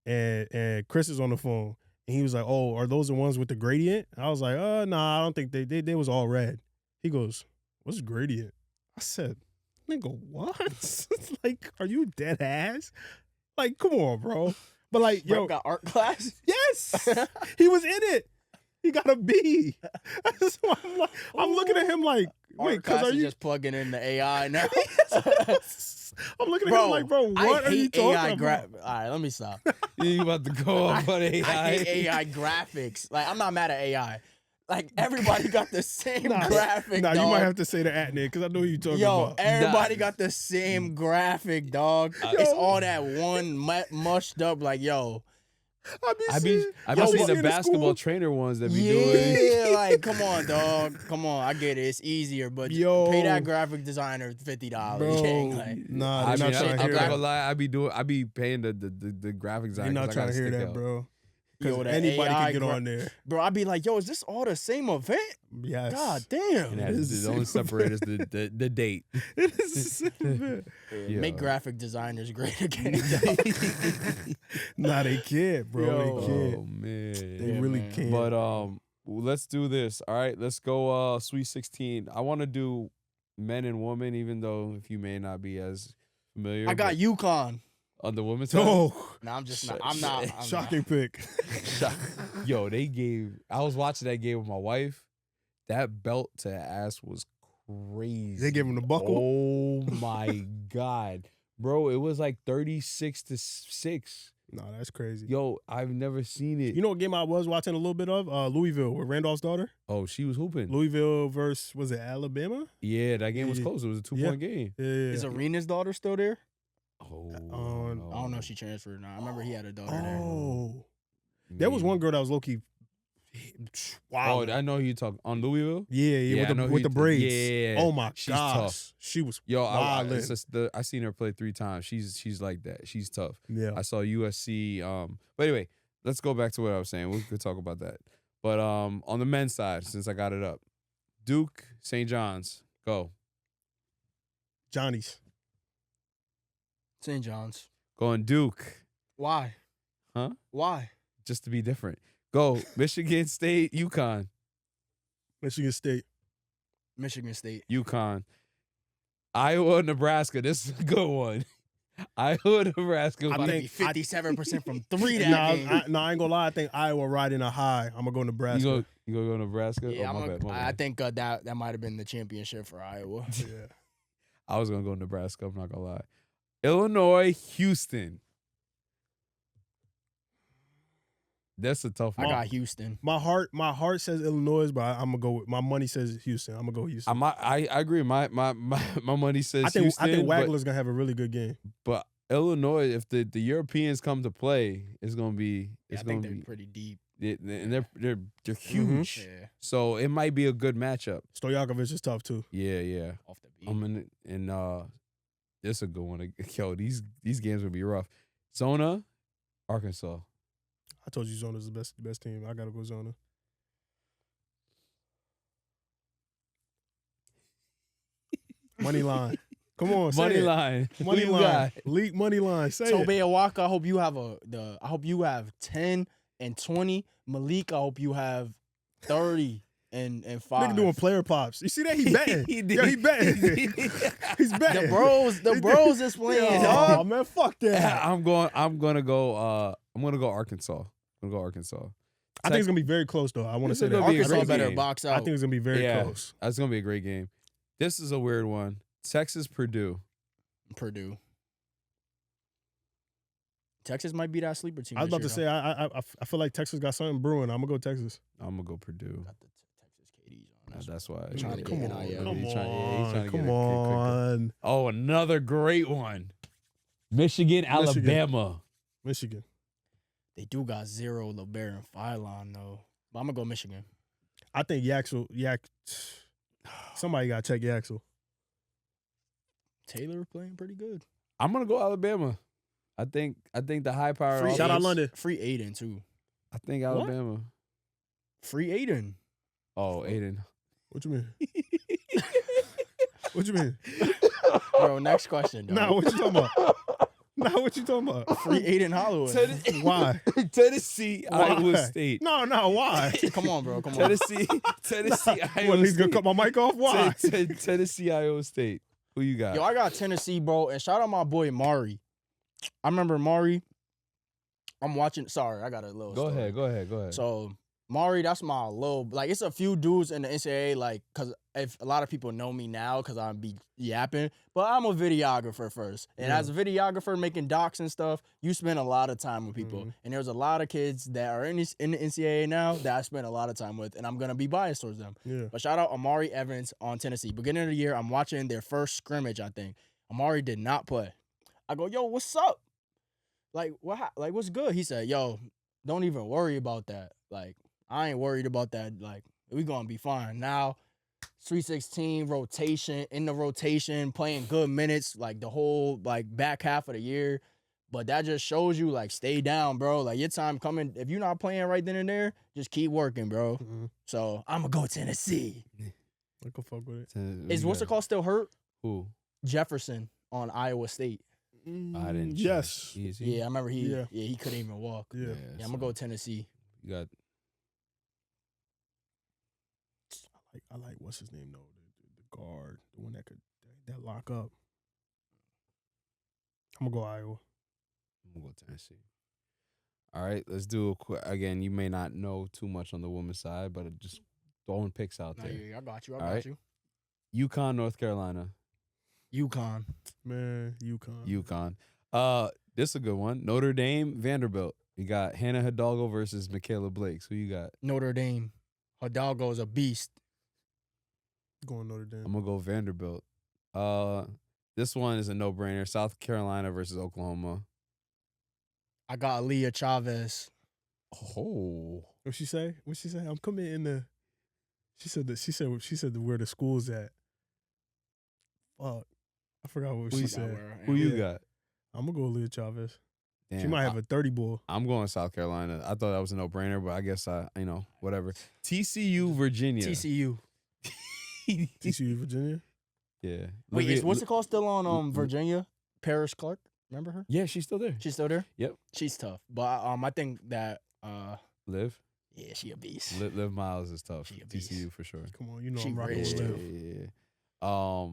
A: and Chris is on the phone, and he was like, "Oh, are those the ones with the gradient?" I was like, nah, I don't think they was all red." He goes, "What's gradient?" I said, "Nigga, what?" Like, are you dead ass? Like, come on, bro. But like,
D: Bro
A: yo,
D: got art class.
A: yes, he was in it. He got a B. So I'm looking at him like, wait,
D: Art class
A: because are
D: is
A: you?
D: just plugging in the AI now.
A: I'm looking at him like, bro, what
D: I
A: are you
D: hate
A: talking
D: AI
A: about?
D: All right, let me stop.
C: You about to go up on AI?
D: I hate AI graphics. Like, I'm not mad at AI. Like, everybody got the same graphic,
A: Nah,
D: dog.
A: you might have to say the at name because I know who you talking
D: Yo,
A: about.
D: everybody got the same graphic, dog. It's
A: Yo.
D: all that one mushed up. Like, yo,
C: I be seeing the basketball trainer ones that be doing.
D: yeah, like, come on, dog. Come on, I get it. It's easier, but
A: Yo.
D: pay that graphic designer $50.
A: Bro,
D: Gang, like,
A: nah,
C: I
A: they're
C: mean,
A: not trying
C: I'm
A: to
C: not
A: hear
C: gonna
A: that.
C: lie. I be paying the graphic design.
A: They're not
C: 'cause I
A: trying to
C: gotta
A: hear
C: stick
A: that,
C: out.
A: bro.
D: yo,
A: Because
D: that
A: anybody
D: AI
A: can get on there.
D: Bro, I'd be like, yo, is this all the same event?
A: Yes.
D: God damn.
C: And
A: It is
C: the
A: the
C: only
A: same
C: separator is the date.
A: It is the same event.
C: Yeah.
D: Make graphic designers great again.
A: Nah, they can't, bro.
D: Yo.
A: They can't.
C: Oh man.
A: They
D: Yeah,
A: really
D: man.
A: can't.
C: But let's do this. All right, let's go Sweet 16. I want to do men and women, even though if you may not be as familiar.
D: I got
C: but
D: UConn.
C: on the women's side.
A: No,
D: No, I'm just not. I'm not. I'm
A: shocking pick.
C: Yo, I was watching that game with my wife. That belt to ass was crazy.
A: They gave him the buckle.
C: Oh my God. Bro, it was like 36-6.
A: Nah, that's crazy.
C: Yo, I've never seen it.
A: You know what game I was watching a little bit of? Louisville with Randolph's daughter.
C: Oh, she was hooping.
A: Louisville versus, was it Alabama?
C: Yeah, that game was
A: Yeah.
C: close. It was a 2-point game.
A: Yeah.
D: Is Arena's daughter still there?
C: Oh,
A: no.
D: I don't know if she transferred now. I remember he had a daughter there.
A: Oh. There was one girl that was low-key. Wow.
C: Oh, I know who you talk on Louisville.
A: Yeah,
C: Yeah, I know who
A: with
C: you
A: the
C: talk-
A: braids.
C: yeah,
A: Oh my
C: she's
A: gosh.
C: tough.
A: She was
C: Yo,
A: wildin'.
C: it's just I seen her play 3 times. She's like that. She's tough.
A: Yeah.
C: I saw USC. But anyway, let's go back to what I was saying. We could talk about that. But on the men's side, since I got it up, Duke, St. John's, go.
A: Johnny's.
D: St. John's.
C: Going Duke,
D: Why?
C: Huh?
D: Why?
C: just to be different. Go Michigan State, UConn,
A: Michigan State.
D: Michigan State.
C: UConn, Iowa, Nebraska. This is a good one. Iowa, Nebraska.
A: I
D: About to
A: think-
D: be 57% from 3 that
A: Nah,
D: game.
A: I ain't gonna lie. I think Iowa riding a high. I'm gonna go Nebraska.
C: You gonna go Nebraska?
D: Yeah,
C: Oh, my bad, my
D: I
C: bad.
D: think that might have been the championship for Iowa.
A: Yeah.
C: I was gonna go Nebraska. I'm not gonna lie. Illinois, Houston. That's a tough
D: I
C: one.
D: got Houston.
A: My heart says Illinois, but I'm gonna go with my money says Houston. I'm gonna go Houston.
C: I agree. My money says
A: I think
C: Houston.
A: Wagler's gonna have a really good game.
C: but Illinois, if the Europeans come to play, it's gonna be
D: Yeah, I think they're pretty deep.
C: And they're huge.
D: Yeah.
C: So it might be a good matchup.
A: Stojakovic is tough too.
C: Yeah.
D: Off the beat.
C: This is a good one. Yo, these games would be rough. Zona, Arkansas.
A: I told you Zona's the best team. I gotta go Zona. Money line. Come on, say
C: Money
A: it.
C: line.
A: Money
C: Who you
A: line.
C: got?
A: League money line. Say
D: Tobe
A: it.
D: Awaka, I hope you have 10 and 20. Malik, I hope you have 30 and 5.
A: Nigga doing player pops. You see that? He betting.
C: He
A: Yo, he betting. He's betting.
D: The bros is playing,
A: Oh
D: dog.
A: man, fuck that.
C: I'm gonna go Arkansas. I'm gonna go Arkansas.
A: I think it's gonna be very close though. I want to
C: This
A: say
C: is
A: that.
C: gonna be a
D: Arkansas
C: great
D: better
C: game.
D: box
A: I
D: out.
A: think it's gonna be very close.
C: That's gonna be a great game. This is a weird one. Texas, Purdue.
D: Purdue. Texas might be that sleeper team.
A: I was
D: this
A: about to
D: year,
A: say I feel like Texas got something brewing. I'm gonna go Texas.
C: I'm gonna go Purdue.
D: Got the Texas KDs on.
C: That's why.
D: Trying to
C: yeah,
D: get
C: yeah,
D: NIL.
C: yeah,
A: Come
C: he's
A: on,
C: trying to
A: come
C: get a
A: on,
C: Oh, another great one. Michigan, Alabama.
A: Michigan.
D: They do got 0 LeBaron and Phylon though. But I'm gonna go Michigan.
A: I think somebody got to check Yaxel.
D: Taylor playing pretty good.
C: I'm gonna go Alabama. I think the high power.
D: Free
A: Shout out
C: offense-
A: London.
D: Free Aiden too.
C: I think Alabama.
D: Free Aiden.
C: Oh, Aiden.
A: What you mean? What you mean?
D: Bro, next question. Dog.
A: Nah, what you talking about? Nah, what you talking about?
D: Free Aiden Holloway.
A: Why?
C: Tennessee, Iowa
A: Why?
C: State.
A: No, why?
D: Come on, bro. Come on.
C: Tennessee,
A: What,
C: Iowa
A: he's gonna
C: State.
A: cut my mic off? Why?
C: Tennessee, Iowa State. Who you got?
D: Yo, I got Tennessee, bro. And shout out my boy Mari. I remember Mari. I'm watching. Sorry, I got a little
C: Go
D: story.
C: ahead.
D: So Mari, that's my little, like, it's a few dudes in the NCAA, like, because if a lot of people know me now because I be yapping, but I'm a videographer first. And
A: Yeah.
D: as a videographer making docs and stuff, you spend a lot of time with people.
A: Mhm.
D: And there's a lot of kids that are in the NCAA now that I spend a lot of time with, and I'm going to be biased towards them.
A: Yeah.
D: But shout out Amari Evans on Tennessee. Beginning of the year, I'm watching their first scrimmage, I think. Amari did not play. I go, yo, what's up? Like, what's good? He said, yo, don't even worry about that. Like, I ain't worried about that. Like, we gonna be fine. Now, Sweet 16 rotation, in the rotation, playing good minutes, like the whole like back half of the year. But that just shows you, like, stay down, bro. Like, your time coming. If you're not playing right then and there, just keep working, bro.
A: Mhm.
D: So I'm gonna go Tennessee.
A: I can fuck with it.
D: Is what's it called still hurt?
C: Who?
D: Jefferson on Iowa State.
C: I didn't.
A: Yes.
C: check. Easy.
D: Yeah, I remember he.
A: Yeah.
D: Yeah, he couldn't even walk.
A: Yeah.
D: Yeah, I'm gonna go Tennessee.
C: You got.
A: I like what's his name though, the guard, the one that could that lock up. I'm gonna go Iowa.
C: I'm gonna go Tennessee. All right, let's do a quick. Again, you may not know too much on the women's side, but just throwing picks out
D: Nah,
C: there.
D: yeah, I got you. I
C: All
D: got
C: right.
D: you.
C: UConn, North Carolina.
D: UConn.
A: Man, UConn.
C: UConn. This is a good one. Notre Dame, Vanderbilt. You got Hannah Hidalgo versus Michaela Blake. Who you got?
D: Notre Dame. Hidalgo's a beast.
A: Going Notre Dame.
C: I'm gonna go Vanderbilt. This one is a no-brainer. South Carolina versus Oklahoma.
D: I got Aaliyah Chavez.
C: Oh,
A: What she say? What she say? I'm coming in the. She said where the school's at. Fuck, I forgot what she said.
C: who you
A: Yeah.
C: got?
A: I'm gonna go Leah Chavez.
C: Damn,
A: She might have a 30 ball.
C: I'm going South Carolina. I thought that was a no-brainer, but I guess whatever. TCU, Virginia.
D: TCU.
A: TCU, Virginia.
C: Yeah.
D: Wait,
C: Olivia-
D: what's it called still on Virginia? Paris Clark. Remember her?
C: Yeah, she's still there.
D: She's still there?
C: Yep.
D: She's tough. But I think that
C: Liv.
D: yeah, she a beast.
C: Liv Miles is tough.
D: She a beast.
C: TCU for sure.
A: Come on, you know
D: She
A: I'm rocking
D: raised
A: with
D: her.
A: Liv.
C: Yeah.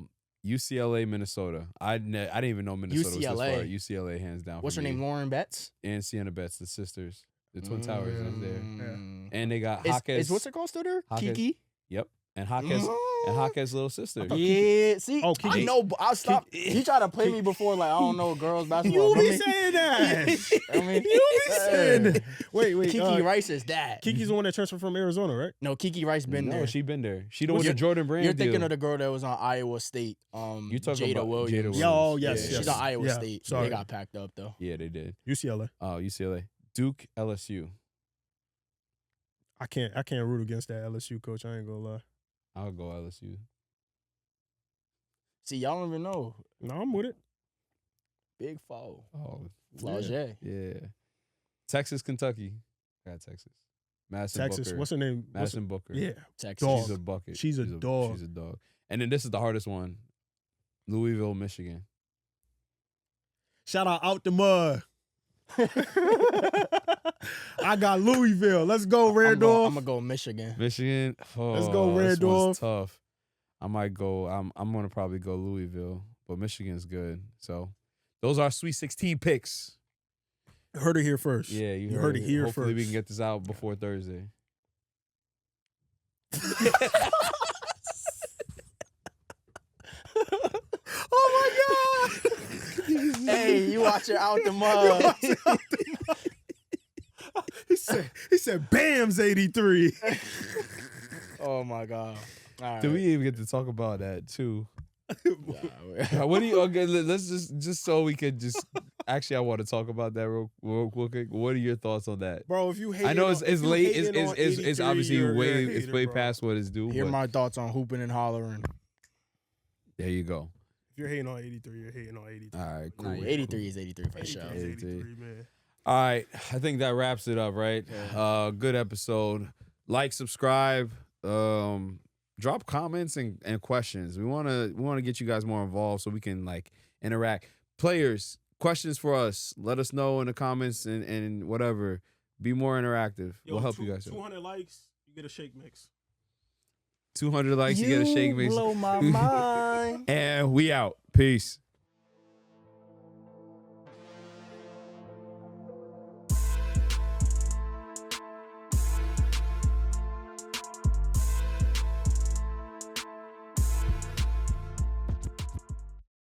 C: UCLA, Minnesota. I didn't even know Minnesota was this
D: UCLA.
C: far. UCLA hands down.
D: What's
C: for
D: her
C: me.
D: name? Lauren Betts?
C: And Sienna Betts, the sisters, the Twin Towers right there.
D: Mm.
C: And they got
D: Is
C: Jaquez.
D: what's it called still there?
C: Jaquez-
D: Kiki?
C: Yep. And Jaquez and Jaquez's little sister.
D: Yeah, see,
A: Oh,
D: I
A: Kiki.
D: know. But I stopped. He tried to play me before, like I don't know girls basketball.
A: You be
D: I mean-
A: saying that.
D: I mean,
A: You be saying that. Wait.
D: Kiki Rice is that.
A: Kiki's the one that transferred from Arizona, right?
D: No, Kiki Rice been
C: No,
D: there.
C: she been there. She the
D: What's
C: one with the
D: your-
C: Jordan Brand
D: You're thinking
C: deal.
D: of the girl that was on Iowa State.
C: You talking
D: Jada
C: about
D: Williams.
C: Jada Williams.
A: Yeah, oh,
C: Yeah,
A: yes,
D: She's
A: yes.
D: on Iowa
A: Yeah,
D: State.
A: sorry.
D: They got packed up though.
C: Yeah, they did.
A: UCLA.
C: Oh, UCLA. Duke, LSU.
A: I can't root against that LSU coach. I ain't gonna lie.
C: I'll go LSU.
D: See, y'all don't even know.
A: No, I'm with it.
D: Big foul.
C: Oh,
D: Flaugier.
C: yeah. Texas, Kentucky. Got Texas. Madison
A: Texas.
C: Booker.
A: What's her name?
C: Madison Booker.
A: Yeah.
D: Texas.
A: Dog.
C: She's a bucket.
A: She's a dog.
C: She's a dog. And then this is the hardest one. Louisville, Michigan.
A: Shout out the mud. I got Louisville. Let's go, Red Dwarf.
D: I'm gonna go Michigan.
C: Michigan. Oh,
A: Let's go, Red
C: this one's
A: Dwarf.
C: tough. I might go. I'm gonna probably go Louisville, but Michigan's good. So those are Sweet 16 picks.
A: Heard it here first.
C: Yeah, you
A: heard it here
C: Hopefully
A: first.
C: we can get this out before Thursday.
A: Oh my God.
D: Hey, you watch it out the mud.
A: He said Bam's 83.
D: Oh my God. All right.
C: Do we even get to talk about that too?
D: Nah,
C: What do you? Okay, let's just so we could just. Actually, I want to talk about that real quick. What are your thoughts on that?
A: Bro, if you hate
C: I know it's late. It's obviously way past what it's due.
D: Hear
C: but
D: my thoughts on hooping and hollering.
C: there you go.
A: If you're hating on 83, you're hating on 83.
C: All right, cool.
D: Nah, 83 is 83 for sure.
A: 83, man.
C: All right, I think that wraps it up, right?
D: Yeah.
C: Good episode. Like, subscribe, drop comments and questions. We wanna get you guys more involved so we can like interact. Players, questions for us. Let us know in the comments and whatever. Be more interactive. We'll help you guys out.
A: 200 likes, you get a shake mix.
C: 200 likes, you get a shake mix.
D: Blow my mind.
C: And we out. Peace.